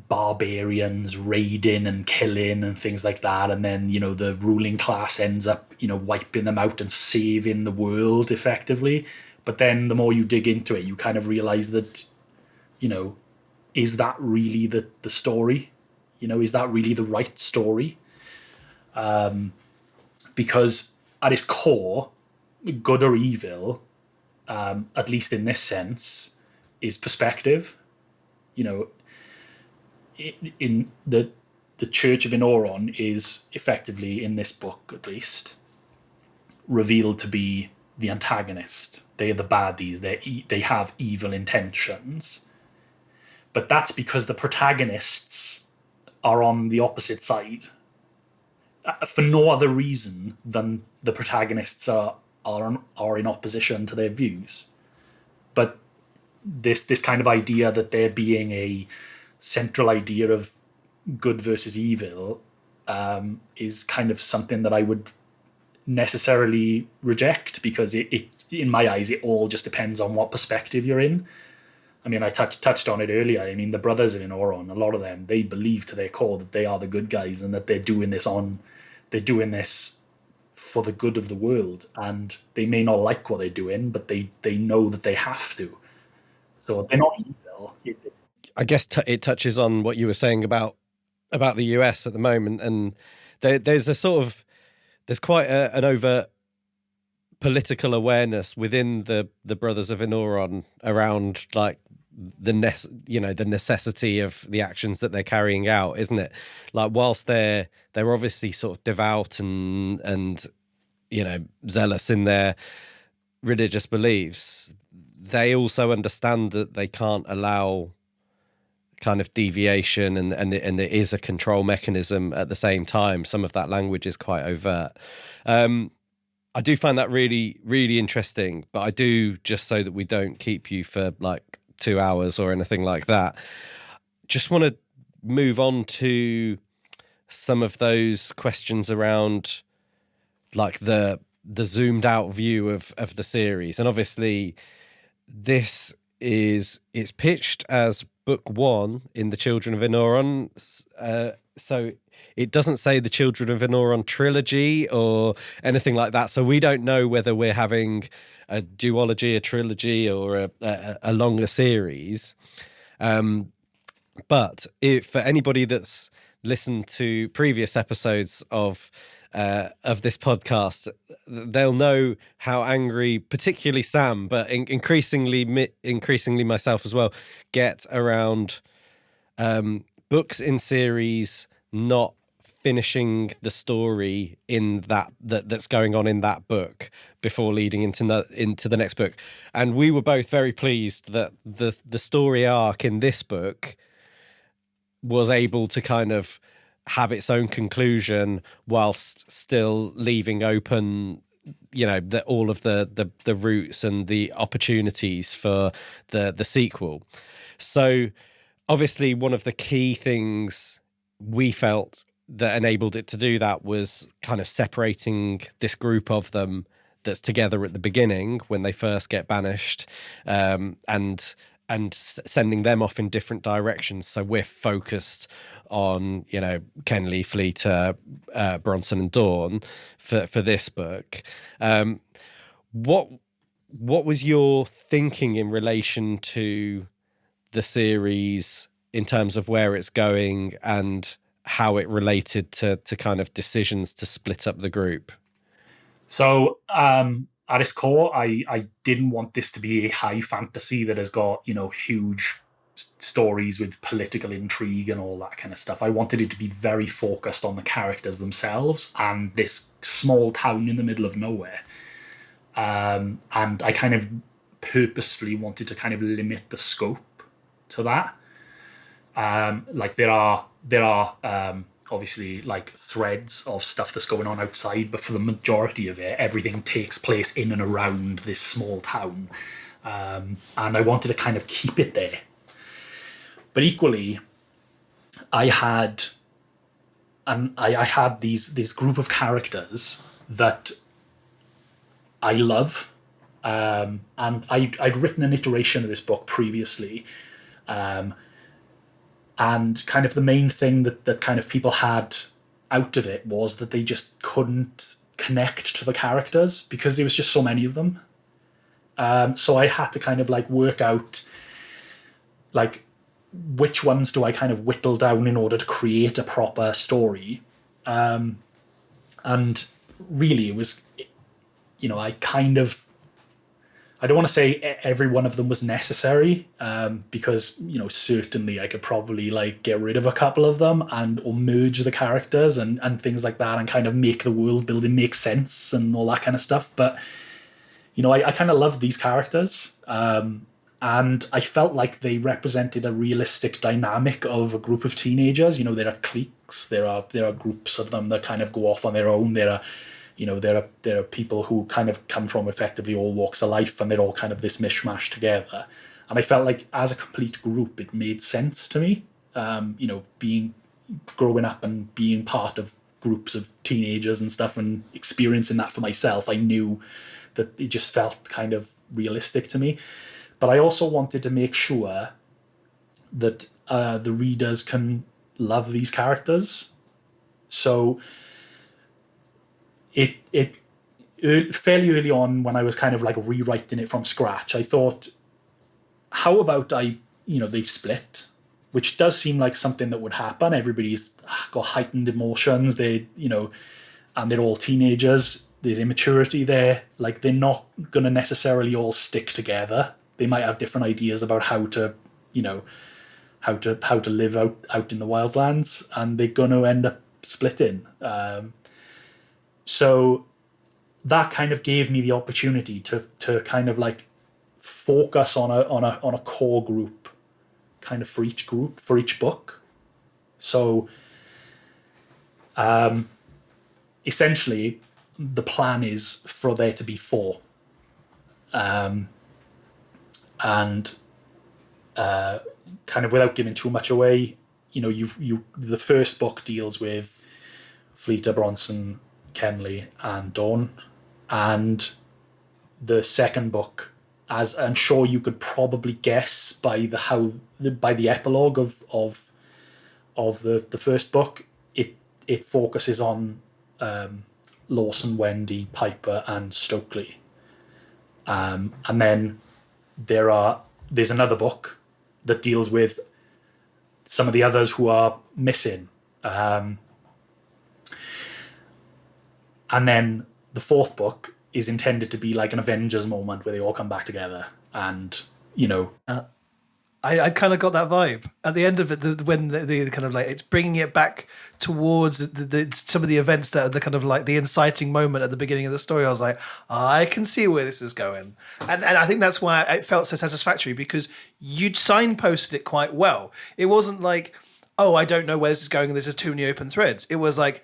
barbarians raiding and killing and things like that, and then the ruling class ends up wiping them out and saving the world effectively. But then the more you dig into it, you kind of realize that is that really the story? Is that really the right story? Because at its core, good or evil, at least in this sense, is perspective. In the Church of Innauron is effectively, in this book at least, revealed to be the antagonist. They're the baddies. They have evil intentions. But that's because the protagonists are on the opposite side for no other reason than the protagonists are in opposition to their views. But this kind of idea that there being a central idea of good versus evil is kind of something that I would necessarily reject, because it in my eyes, it all just depends on what perspective you're in. I mean, I touched on it earlier. I mean, the brothers of Innauron, a lot of them, they believe to their core that they are the good guys and that they're doing this for the good of the world. And they may not like what they're doing, but they know that they have to. So they're not evil. I guess it touches on what you were saying about the US at the moment, and there's quite an overt political awareness within the Brothers of Innauron around like the necessity of the actions that they're carrying out, isn't it? Like, whilst they're obviously sort of devout and zealous in their religious beliefs, they also understand that they can't allow kind of deviation, and it is a control mechanism at the same time. Some of that language is quite overt. I do find that really, really interesting, but I do, just so that we don't keep you for like 2 hours or anything like that, just want to move on to some of those questions around like the zoomed out view of the series. And obviously it's pitched as book 1 in the Children of Innauron. So it doesn't say the Children of Innauron trilogy or anything like that. So we don't know whether we're having a duology, a trilogy, or a longer series. But for anybody that's listened to previous episodes of this podcast, they'll know how angry, particularly Sam, but increasingly myself as well, get around books in series not finishing the story in that's going on in that book before leading into the next book. And we were both very pleased that the story arc in this book was able to kind of have its own conclusion whilst still leaving open all of the routes and the opportunities for the sequel. So obviously one of the key things we felt that enabled it to do that was kind of separating this group of them that's together at the beginning when they first get banished, and sending them off in different directions. So we're focused on, Ken Leafley to Bronson and Dawn for this book. What was your thinking in relation to the series in terms of where it's going and how it related to kind of decisions to split up the group? So at its core, I didn't want this to be a high fantasy that has got, huge stories with political intrigue and all that kind of stuff. I wanted it to be very focused on the characters themselves and this small town in the middle of nowhere. And I kind of purposefully wanted to kind of limit the scope to that. Like there are obviously like threads of stuff that's going on outside, but for the majority of it, everything takes place in and around this small town. And I wanted to kind of keep it there. But equally, I had this group of characters that I love. And I'd written an iteration of this book previously. And kind of the main thing that kind of people had out of it was that they just couldn't connect to the characters because there was just so many of them. So I had to kind of like work out like which ones do I kind of whittle down in order to create a proper story. And really it was, I don't want to say every one of them was necessary, because, certainly I could probably like get rid of a couple of them or merge the characters and things like that and kind of make the world building make sense and all that kind of stuff. But, I kind of loved these characters. And I felt like they represented a realistic dynamic of a group of teenagers. There are cliques, there are groups of them that kind of go off on their own. There are people who kind of come from effectively all walks of life, and they're all kind of this mishmash together. And I felt like as a complete group, it made sense to me. Growing up and being part of groups of teenagers and stuff, and experiencing that for myself, I knew that it just felt kind of realistic to me. But I also wanted to make sure that the readers can love these characters. So it fairly early on, when I was kind of like rewriting it from scratch, I thought, how about they split, which does seem like something that would happen. Everybody's got heightened emotions. And they're all teenagers. There's immaturity there. Like, they're not going to necessarily all stick together. They might have different ideas about how to live out in the wildlands, and they're going to end up splitting. So that kind of gave me the opportunity to kind of like focus on a core group, kind of for each book. So essentially, the plan is for there to be 4. And kind of without giving too much away, the first book deals with Fleeta, Bronson, Kenley, and Dawn, and the second book, as I'm sure you could probably guess by the epilogue of the first book, it focuses on Lawson, Wendy, Piper, and Stokely, and then there's another book that deals with some of the others who are missing. And then the fourth book is intended to be like an Avengers moment where they all come back together. And, I kind of got that vibe at the end of it, when the kind of like it's bringing it back towards some of the events that are the kind of like the inciting moment at the beginning of the story. I was like, I can see where this is going, and I think that's why it felt so satisfactory, because you'd signposted it quite well. It wasn't like, oh, I don't know where this is going, and there's just too many open threads. It was like,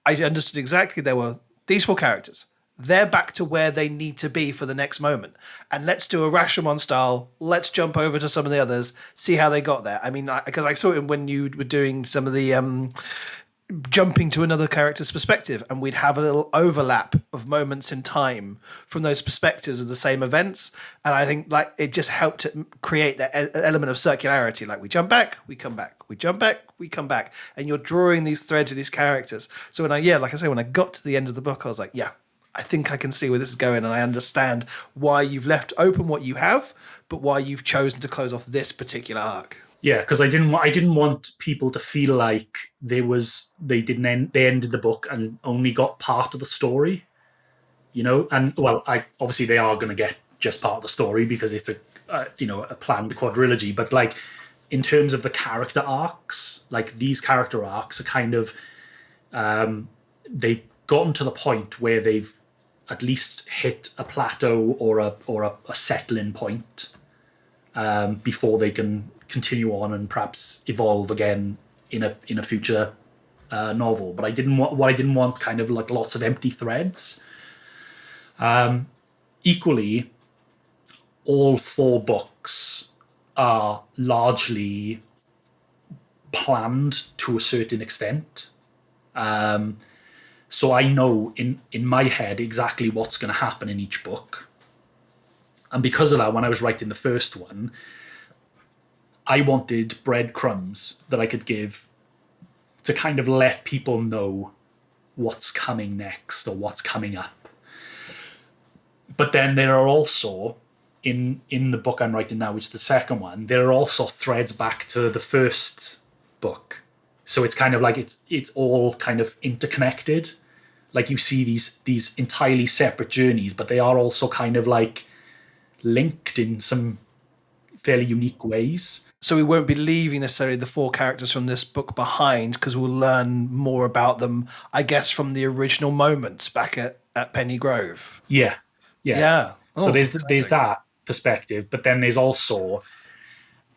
I understood exactly there were these 4 characters. They're back to where they need to be for the next moment. And let's do a Rashomon style. Let's jump over to some of the others, see how they got there. I mean, because I saw it when you were doing some of the jumping to another character's perspective, and we'd have a little overlap of moments in time from those perspectives of the same events. And I think like it just helped to create that element of circularity. Like, we jump back, we come back, we jump back, we come back, and you're drawing these threads of these characters. So when I got to the end of the book, I was like, yeah, I think I can see where this is going, and I understand why you've left open what you have, but why you've chosen to close off this particular arc. Yeah, because I didn't want people to feel like they ended the book and only got part of the story, And well, obviously they are going to get just part of the story because it's a planned quadrilogy. But like in terms of the character arcs, like these character arcs are kind of they've gotten to the point where they've at least hit a plateau or a settling point before they can continue on and perhaps evolve again in a future novel. But I didn't want kind of like lots of empty threads. Equally, all 4 books are largely planned to a certain extent. So I know in my head exactly what's going to happen in each book. And because of that, when I was writing the first one, I wanted breadcrumbs that I could give to kind of let people know what's coming next or what's coming up. But then there are also, in the book I'm writing now, which is the second one, there are also threads back to the first book. So it's kind of like it's all kind of interconnected. Like you see these entirely separate journeys, but they are also kind of like linked in some fairly unique ways. So we won't be leaving necessarily the 4 characters from this book behind, because we'll learn more about them, I guess, from the original moments back at Penny Grove. Yeah. Yeah. So Oh, there's exciting. that perspective, but then there's also,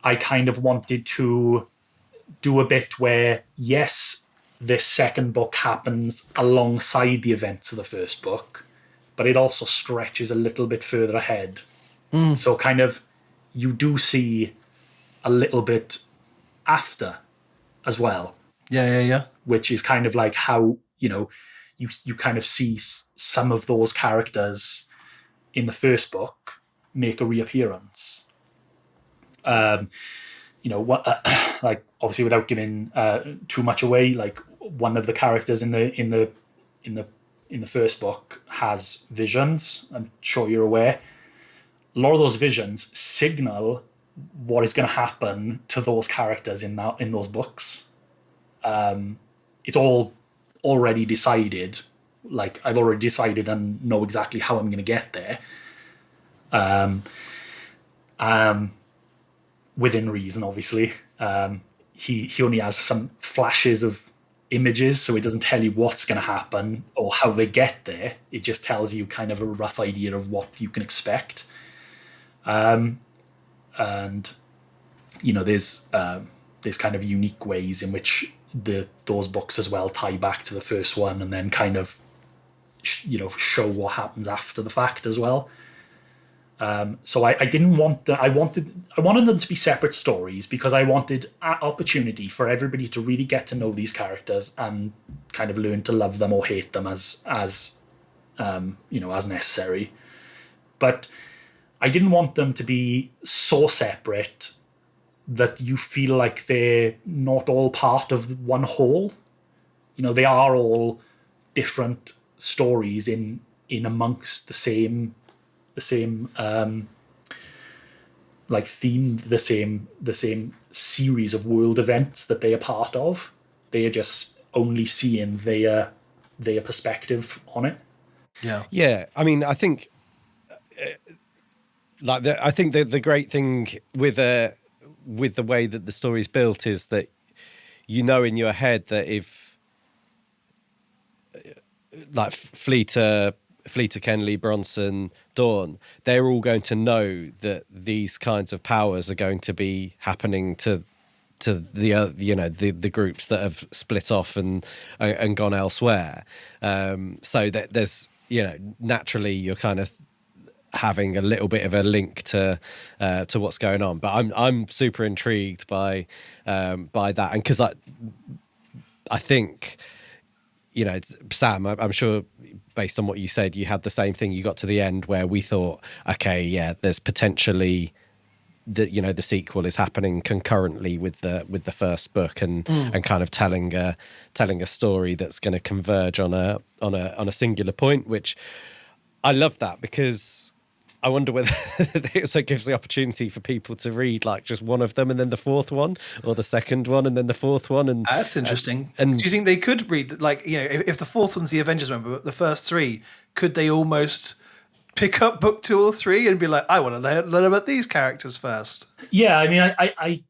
I kind of wanted to do a bit where, yes, this second book happens alongside the events of the first book, but it also stretches a little bit further ahead. So kind of you do see a little bit after as well, Yeah. which is kind of like how, you kind of see some of those characters in the first book make a reappearance. What, like obviously without giving too much away, like one of the characters in the first book has visions. I'm sure you're aware. A lot of those visions signal what is going to happen to those characters in those books. It's all already decided. Like I've already decided and know exactly how I'm going to get there. Within reason, obviously. He only has some flashes of images, so it doesn't tell you what's going to happen or how they get there. It just tells you kind of a rough idea of what you can expect. And there's kind of unique ways in which those books as well tie back to the first one, and then kind of show what happens after the fact as well. So I didn't want that. I wanted them to be separate stories because I wanted an opportunity for everybody to really get to know these characters and kind of learn to love them or hate them as necessary. But I didn't want them to be so separate that you feel like they're not all part of one whole. They are all different stories in amongst the same like theme, the same series of world events that they are part of. They are just only seeing their perspective on it. Yeah. I mean, I think the great thing with the way that the story's built is that in your head that if like Fleeter, Kenley, Bronson, Dawn, they're all going to know that these kinds of powers are going to be happening to the the groups that have split off and gone elsewhere. So that there's naturally you're kind of having a little bit of a link to what's going on. But I'm super intrigued by that, and because I think. Sam, I'm sure based on what you said, you had the same thing. You got to the end where we thought, okay, yeah, there's potentially the sequel is happening concurrently with the first book and kind of telling a story that's going to converge on a singular point, which I love that because I wonder whether it also gives the opportunity for people to read like just one of them and then the fourth one, or the second one and then the fourth one. And That's interesting. And do you think they could read like if the fourth one's the Avengers member, but the first three, could they almost pick up book 2 or 3 and be like, I want to learn about these characters first? Yeah, I mean, I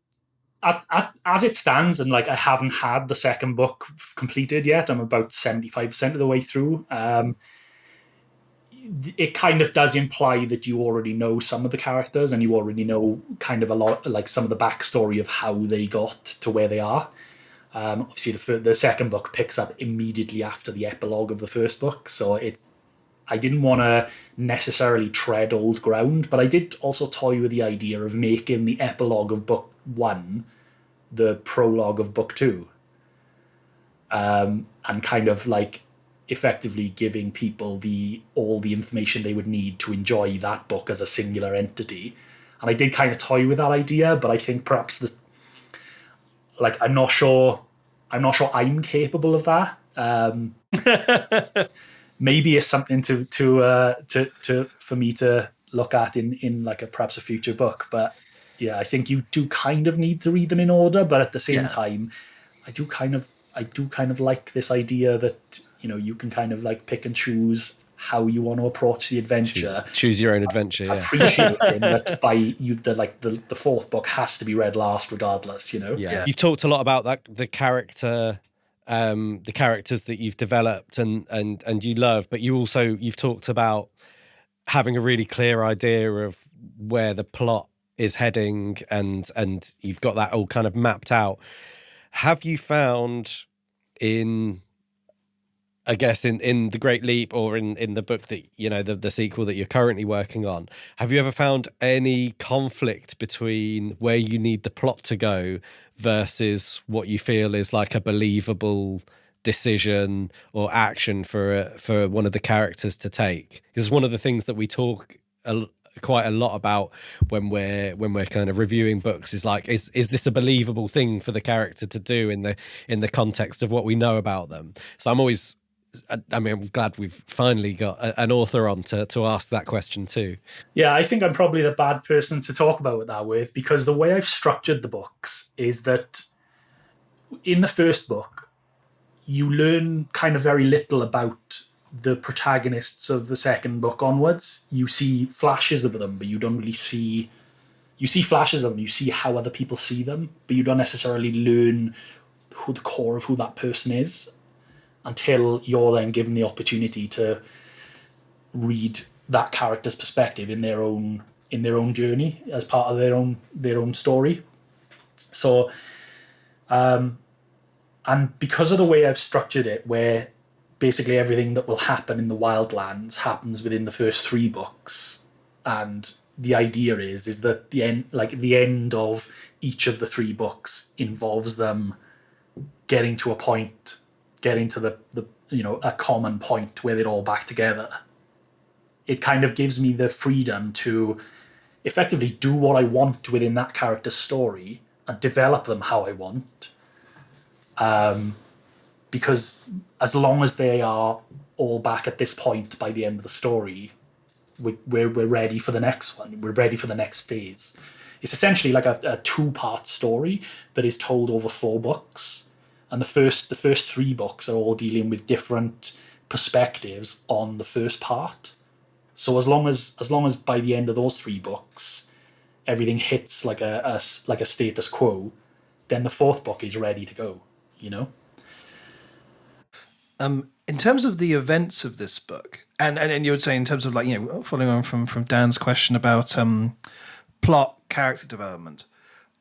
as it stands, and like I haven't had the second book completed yet. I'm about 75% of the way through. It kind of does imply that you already know some of the characters and you already know kind of a lot, like some of the backstory of how they got to where they are. Obviously, the second book picks up immediately after the epilogue of the first book, so I didn't want to necessarily tread old ground, but I did also toy with the idea of making the epilogue of book 1 the prologue of book 2, and kind of like effectively giving people all the information they would need to enjoy that book as a singular entity. And I did kind of toy with that idea, but I think perhaps I'm not sure I'm capable of that. Maybe it's something to for me to look at in like perhaps a future book. But yeah, I think you do kind of need to read them in order, but at the same time, I do kind of like this idea that you can kind of like pick and choose how you want to approach the adventure. Choose your own adventure. Yeah. Appreciating that the fourth book has to be read last, regardless. Yeah. You've talked a lot about that the characters that you've developed and you love, but you've talked about having a really clear idea of where the plot is heading, and you've got that all kind of mapped out. Have you found in, I guess, in The Great Leap, or in the book that, you know, the sequel that you're currently working on, have you ever found any conflict between where you need the plot to go versus what you feel is like a believable decision or action for one of the characters to take? Because one of the things that we talk quite a lot about when we're kind of reviewing books is like, is this a believable thing for the character to do in the context of what we know about them? So I mean, I'm glad we've finally got an author on to ask that question too. Yeah, I think I'm probably the bad person to talk about it that with, because the way I've structured the books is that in the first book, you learn kind of very little about the protagonists of the second book onwards. You see flashes of them, but you don't really see. You see flashes of them, you see how other people see them, but you don't necessarily learn who the core of who that person is until you're then given the opportunity to read that character's perspective in their own journey as part of their own story. So, and because of the way I've structured it, where basically everything that will happen in the Wildlands happens within the first 3 books, and the idea is that the end of each of the 3 books involves them getting to a point, getting to the a common point where they're all back together. It kind of gives me the freedom to effectively do what I want within that character's story and develop them how I want. Because as long as they are all back at this point by the end of the story, we're ready for the next one. We're ready for the next phase. It's essentially like a 2-part story that is told over 4 books, and the first 3 books are all dealing with different perspectives on the first part. So as long as by the end of those 3 books, everything hits like a status quo, then the 4th book is ready to go. You know. In terms of the events of this book, and you would say in terms of, like, you know, following on from Dan's question about plot, character development.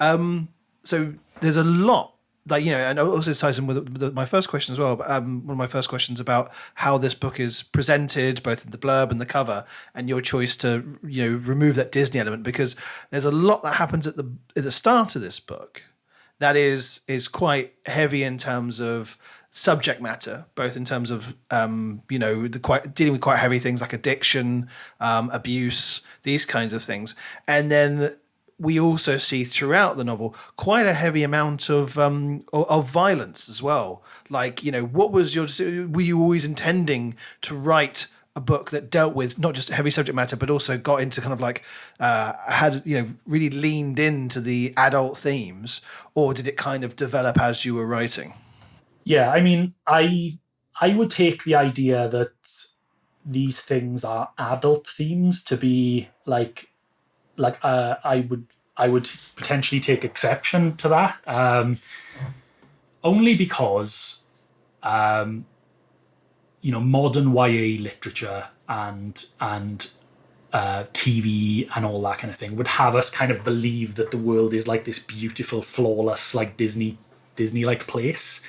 So there's a lot, like, you know, and also ties in with my first question as well. But one of my first questions about how this book is presented, both in the blurb and the cover, and your choice to, you know, remove that Disney element, because there's a lot that happens at the start of this book that is quite heavy in terms of subject matter, both in terms of you know, dealing with quite heavy things like addiction, abuse, these kinds of things, and then we also see throughout the novel quite a heavy amount of violence as well. Like, you know, were you always intending to write a book that dealt with not just heavy subject matter, but also got into kind of like had, you know, really leaned into the adult themes, or did it kind of develop as you were writing? Yeah, I mean, I would take the idea that these things are adult themes to be like I would potentially take exception to that, only because you know, modern YA literature and TV and all that kind of thing would have us kind of believe that the world is like this beautiful, flawless, like Disney like place.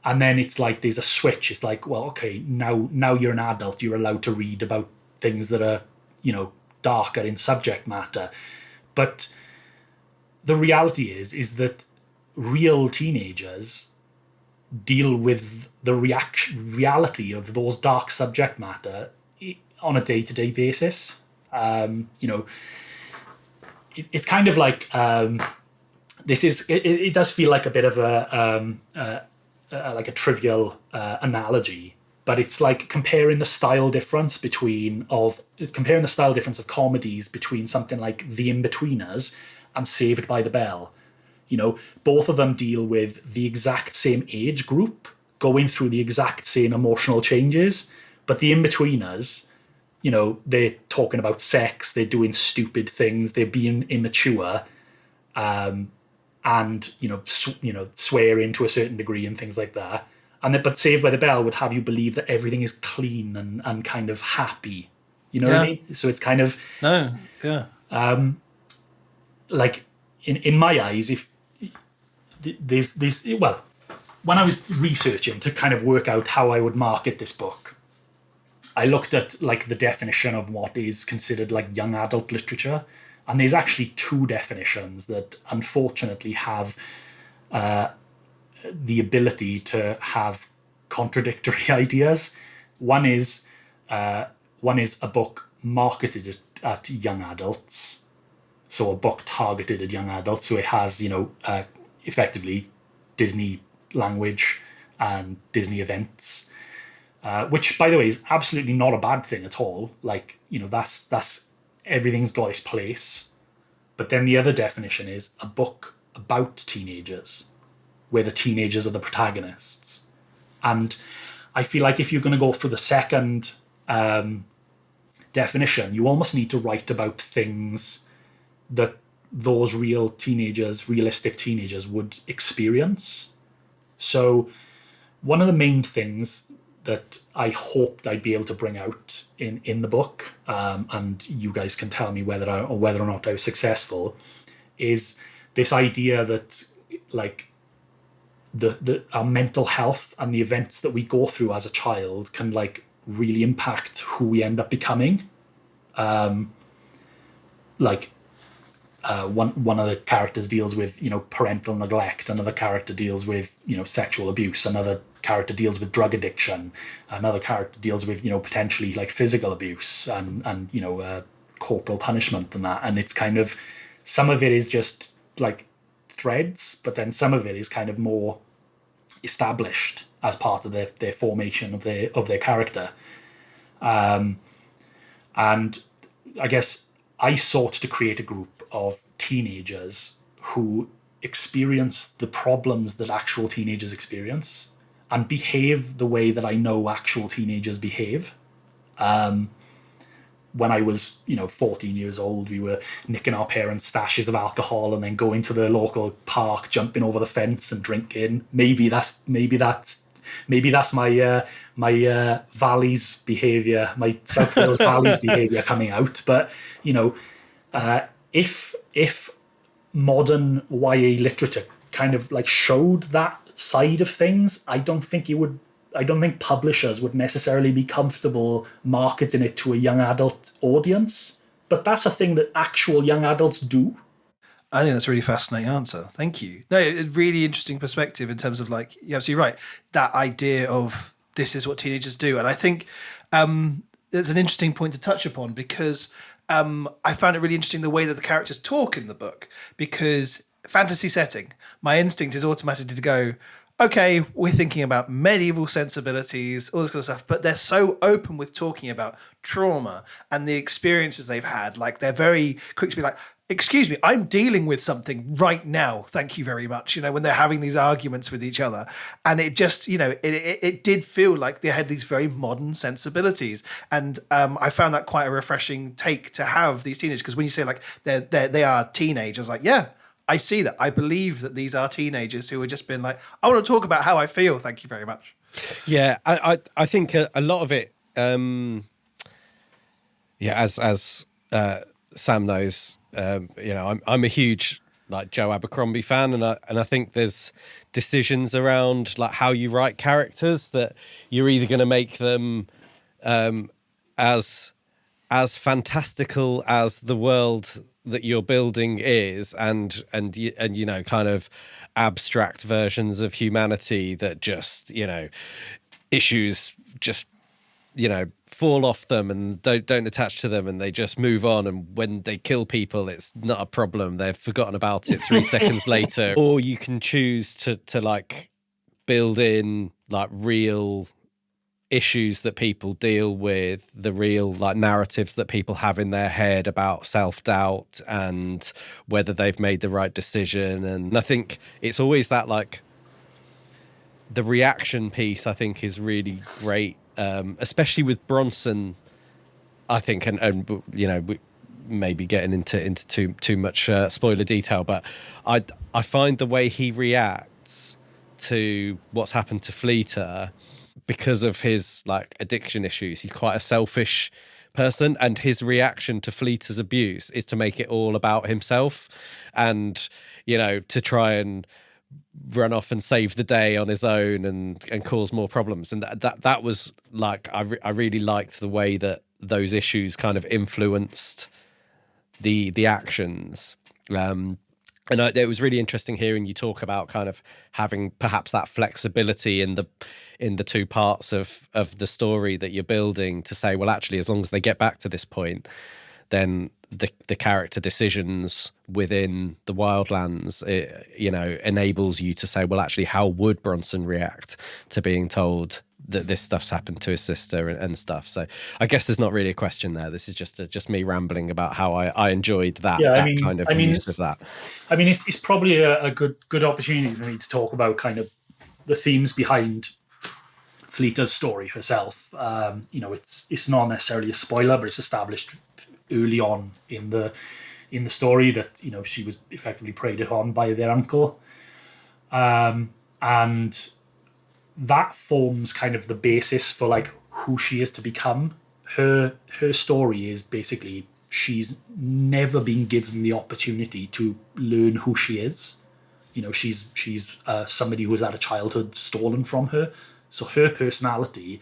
And then it's like there's a switch. It's like, well, okay, now you're an adult. You're allowed to read about things that are, you know, darker in subject matter. But the reality is that real teenagers deal with the reality of those dark subject matter on a day-to-day basis. You know, it's kind of like this is. It does feel like a bit of like a trivial analogy, but it's like comparing the style difference of comedies between something like The In-Betweeners and Saved by the Bell. You know, both of them deal with the exact same age group going through the exact same emotional changes, but The In-Betweeners, you know, they're talking about sex, they're doing stupid things, they're being immature, and you know, swearing to a certain degree and things like that. And then, but Saved by the Bell would have you believe that everything is clean and kind of happy, You know what I Yeah. mean? So it's kind of No, yeah. like in my eyes, if there's well, when I was researching to kind of work out how I would market this book, I looked at like the definition of what is considered like young adult literature, and there's actually two definitions that unfortunately have the ability to have contradictory ideas. One is a book marketed at young adults, so a book targeted at young adults. So it has, effectively Disney language and Disney events, which, by the way, is absolutely not a bad thing at all. Like, that's everything's got its place. But then the other definition is a book about teenagers, where the teenagers are the protagonists. And I feel like if you're going to go for the second definition, you almost need to write about things that those realistic teenagers would experience. So one of the main things that I hoped I'd be able to bring out in the book, and you guys can tell me whether or not I was successful, is this idea that like our mental health and the events that we go through as a child can like really impact who we end up becoming. One of the characters deals with parental neglect, another character deals with sexual abuse, another character deals with drug addiction, another character deals with potentially like physical abuse and corporal punishment and that. And it's kind of, some of it is just like threads, but then some of it is kind of more established as part of their formation of their character. And I guess I sought to create a group of teenagers who experience the problems that actual teenagers experience and behave the way that I know actual teenagers behave. When I was 14 years old, we were nicking our parents' stashes of alcohol and then going to the local park, jumping over the fence and drinking. Maybe that's my Valleys behaviour, my South Wales Valleys behaviour coming out. But if modern YA literature kind of like showed that side of things, I don't think publishers would necessarily be comfortable marketing it to a young adult audience. But that's a thing that actual young adults do. I think that's a really fascinating answer. Thank you. No, it's really interesting perspective in terms of like, you're absolutely right. That idea of this is what teenagers do. And I think there's an interesting point to touch upon because I found it really interesting the way that the characters talk in the book, because fantasy setting, my instinct is automatically to go, okay, we're thinking about medieval sensibilities, all this kind of stuff, but they're so open with talking about trauma and the experiences they've had. Like they're very quick to be like, excuse me, I'm dealing with something right now. Thank you very much. When they're having these arguments with each other. And it just, it did feel like they had these very modern sensibilities. And I found that quite a refreshing take to have these teenagers. Because when you say like they are teenagers, like, yeah, I see that. I believe that these are teenagers who have just been like, I want to talk about how I feel. Thank you very much. Yeah, I think a lot of it, as Sam knows, I'm a huge like Joe Abercrombie fan, and I think there's decisions around like how you write characters that you're either going to make them as fantastical as the world that you're building is, and kind of abstract versions of humanity that just issues just fall off them and don't attach to them, and they just move on, and when they kill people it's not a problem, they've forgotten about it 3 seconds later. Or you can choose to like build in like real issues that people deal with, the real like narratives that people have in their head about self-doubt and whether they've made the right decision. And I think it's always that like the reaction piece I think is really great, especially with Bronson, I think, and we maybe getting into too much spoiler detail, but I find the way he reacts to what's happened to Fleeter, because of his like addiction issues, he's quite a selfish person, and his reaction to Fleeta's abuse is to make it all about himself, and to try and run off and save the day on his own and cause more problems. And that was like, I really liked the way that those issues kind of influenced the actions. And it was really interesting hearing you talk about kind of having perhaps that flexibility in the two parts of the story that you're building, to say, well, actually, as long as they get back to this point, then the character decisions within the Wildlands, enables you to say, well, actually, how would Bronson react to being told that this stuff's happened to his sister and stuff? So I guess there's not really a question there. This is just me rambling about how I enjoyed that, kind of use of that. I mean, it's probably a good opportunity for me to talk about kind of the themes behind Fleeta's story herself. It's not necessarily a spoiler, but it's established early on in the story that she was effectively preyed upon by their uncle, and that forms kind of the basis for like who she is to become. Her story is basically she's never been given the opportunity to learn who she is. She's somebody who has had a childhood stolen from her, so her personality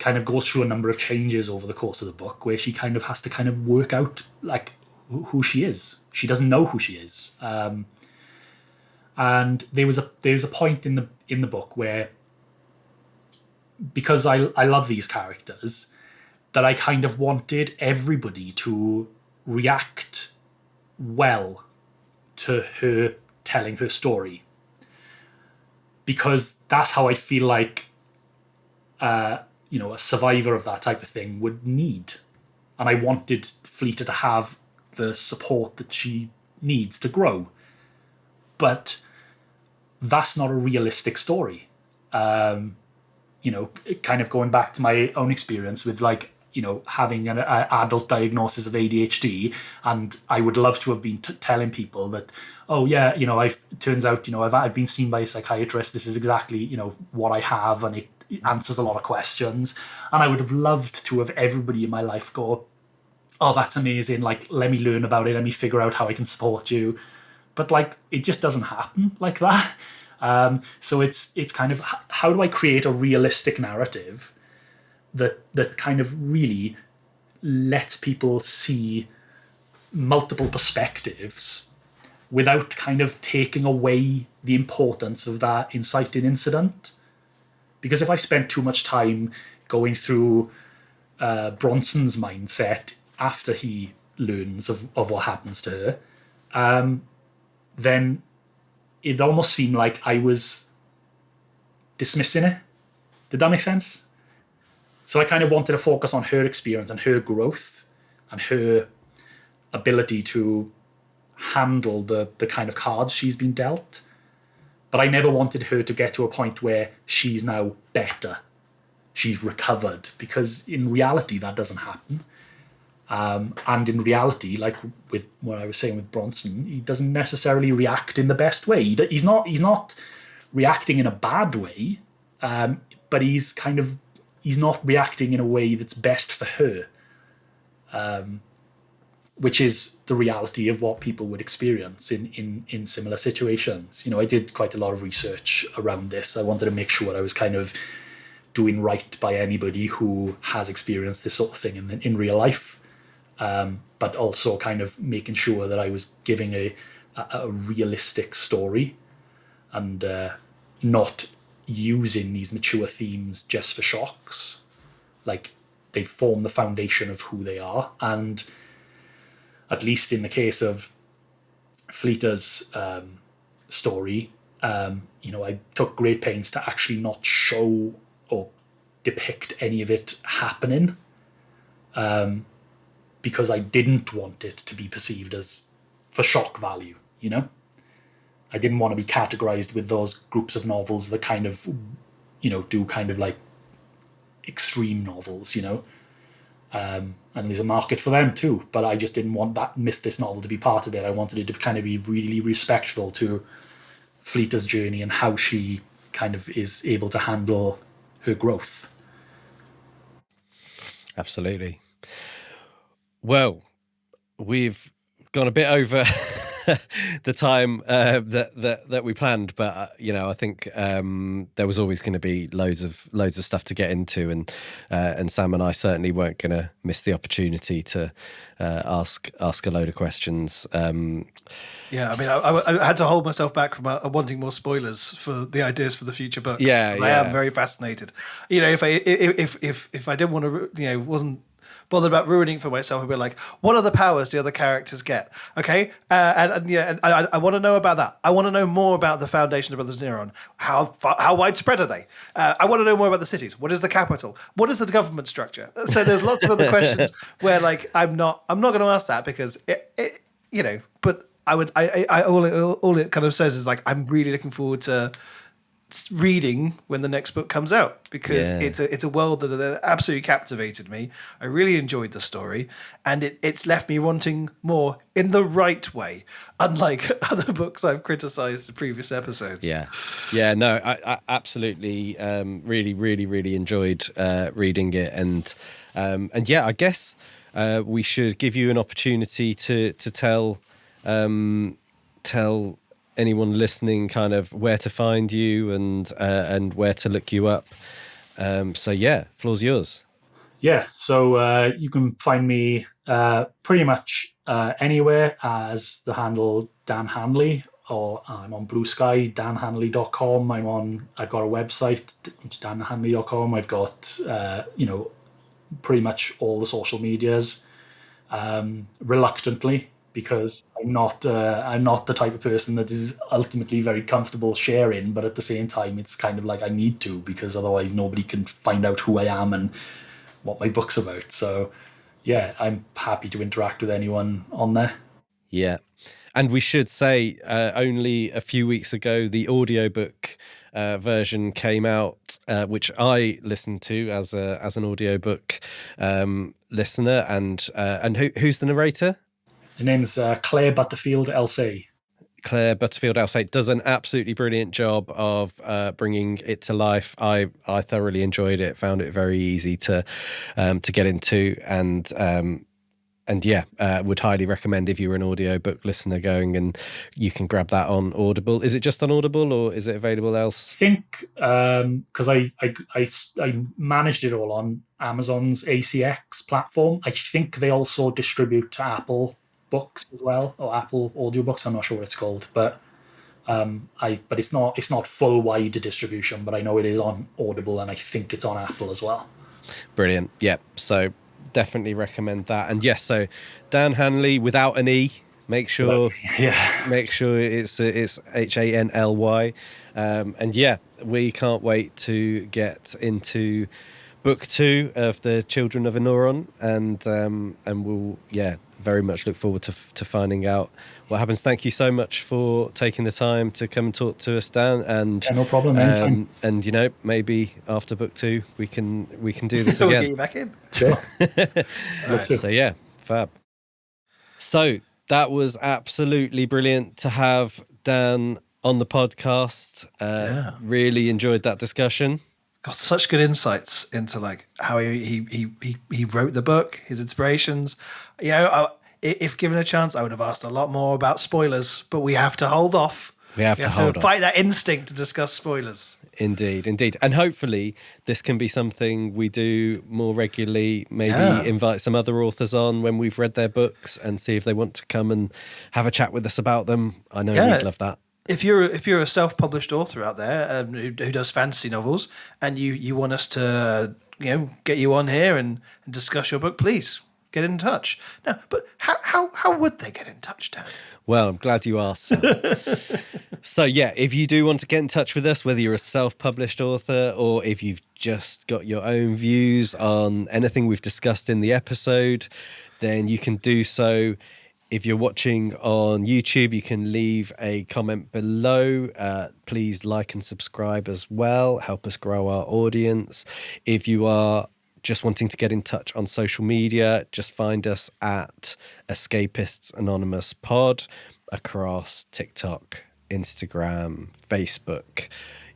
kind of goes through a number of changes over the course of the book, where she kind of has to kind of work out like who she is. She doesn't know who she is, and there was a point in the book where, because I love these characters, that I kind of wanted everybody to react well to her telling her story, because that's how I feel like a survivor of that type of thing would need. And I wanted Fleeta to have the support that she needs to grow. But that's not a realistic story. Kind of going back to my own experience with having an adult diagnosis of ADHD, and I would love to have been telling people that, oh yeah, turns out, I've been seen by a psychiatrist. This is exactly, what I have, and it answers a lot of questions. And I would have loved to have everybody in my life go, oh, that's amazing. Like, let me learn about it. Let me figure out how I can support you. But it just doesn't happen like that. So it's kind of, how do I create a realistic narrative that kind of really lets people see multiple perspectives without kind of taking away the importance of that inciting incident? Because if I spent too much time going through Bronson's mindset after he learns of what happens to her, then it almost seemed like I was dismissing it. Did that make sense? So I kind of wanted to focus on her experience and her growth and her ability to handle the kind of cards she's been dealt. But I never wanted her to get to a point where she's now better. She's recovered, because in reality, that doesn't happen. And in reality, like with what I was saying with Bronson, he doesn't necessarily react in the best way. He's not reacting in a bad way, but he's not reacting in a way that's best for her, which is the reality of what people would experience in similar situations. I did quite a lot of research around this. I wanted to make sure I was kind of doing right by anybody who has experienced this sort of thing in real life, but also kind of making sure that I was giving a realistic story and not using these mature themes just for shocks. Like, they form the foundation of who they are. And at least in the case of Fleeta's story, I took great pains to actually not show or depict any of it happening, because I didn't want it to be perceived as for shock value, I didn't want to be categorized with those groups of novels that kind of, do kind of like extreme novels, and there's a market for them too. But I just didn't want this novel to be part of it. I wanted it to kind of be really respectful to Fleeta's journey and how she kind of is able to handle her growth. Absolutely. Well, we've gone a bit over the time that we planned, but I think there was always going to be loads of stuff to get into, and Sam and I certainly weren't going to miss the opportunity to ask a load of questions. Yeah, I mean, I had to hold myself back from wanting more spoilers for the ideas for the future books. Yeah, 'cause I am very fascinated. If I didn't want to, wasn't bothered about ruining it for myself, I'd be like, what other powers do other characters get? Okay, and I want to know about that. I want to know more about the Foundation of Brothers Neuron. How widespread are they? I want to know more about the cities. What is the capital? What is the government structure? So there's lots of other questions where like I'm not going to ask that because but all it kind of says is like I'm really looking forward to reading when the next book comes out because it's a world that absolutely captivated me. I really enjoyed the story, and it's left me wanting more in the right way, unlike other books I've criticized in previous episodes. No, I absolutely really enjoyed reading it, and I guess we should give you an opportunity to tell anyone listening kind of where to find you and where to look you up. Floor's yours. Yeah, so you can find me pretty much anywhere as the handle Dan Hanley, or I'm on Blue Sky, danhanley.com. I've got a website, which is danhanley.com. I've got pretty much all the social medias, reluctantly, because I'm not the type of person that is ultimately very comfortable sharing, but at the same time it's kind of like I need to, because otherwise nobody can find out who I am and what my book's about. So yeah, I'm happy to interact with anyone on there. Yeah. And we should say only a few weeks ago the audiobook version came out, which I listened to as an audiobook listener. And who's the narrator? Her name's Claire Butterfield Elsay. Claire Butterfield Elsay does an absolutely brilliant job of bringing it to life. I thoroughly enjoyed it, found it very easy to get into, and would highly recommend if you're an audiobook listener going and you can grab that on Audible. Is it just on Audible or is it available else? I think because I managed it all on Amazon's ACX platform. I think they also distribute to Apple Books as well, or Apple Audiobooks. I'm not sure what it's called, but it's not full wide distribution. But I know it is on Audible, and I think it's on Apple as well. Brilliant. Yeah. So definitely recommend that. And yes, so Dan Hanley without an E. Make sure it's Hanly. And we can't wait to get into book 2 of the Children of Innauron, and we'll very much look forward to finding out what happens. Thank you so much for taking the time to come and talk to us, Dan. And no problem. Anytime. And maybe after book 2 we can do this We'll again. get you back in. Sure. So fab. So that was absolutely brilliant to have Dan on the podcast. Really enjoyed that discussion. Got such good insights into like how he wrote the book, his inspirations. If given a chance, I would have asked a lot more about spoilers, but we have to hold off. We have to fight that instinct to discuss spoilers. Indeed. And hopefully this can be something we do more regularly, maybe invite some other authors on when we've read their books and see if they want to come and have a chat with us about them. I know we'd love that. If you're a self-published author out there who does fantasy novels and you want us to get you on here and discuss your book, please get in touch. Now, but how would they get in touch, Dan? Well, I'm glad you asked. So if you do want to get in touch with us, whether you're a self-published author or if you've just got your own views on anything we've discussed in the episode, then you can do so. If you're watching on YouTube, you can leave a comment below. Please like and subscribe as well. Help us grow our audience. If you are just wanting to get in touch on social media, just find us at Escapists Anonymous Pod across TikTok, Instagram, Facebook,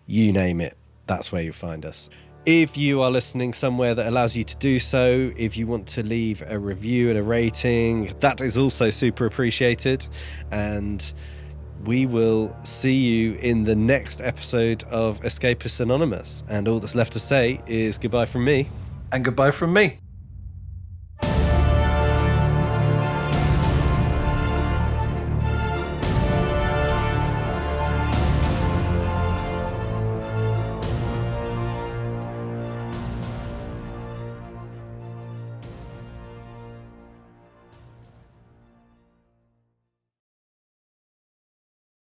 you name it. That's where you'll find us. If you are listening somewhere that allows you to do so, if you want to leave a review and a rating, that is also super appreciated. And we will see you in the next episode of Escapists Anonymous. And all that's left to say is goodbye from me. And goodbye from me.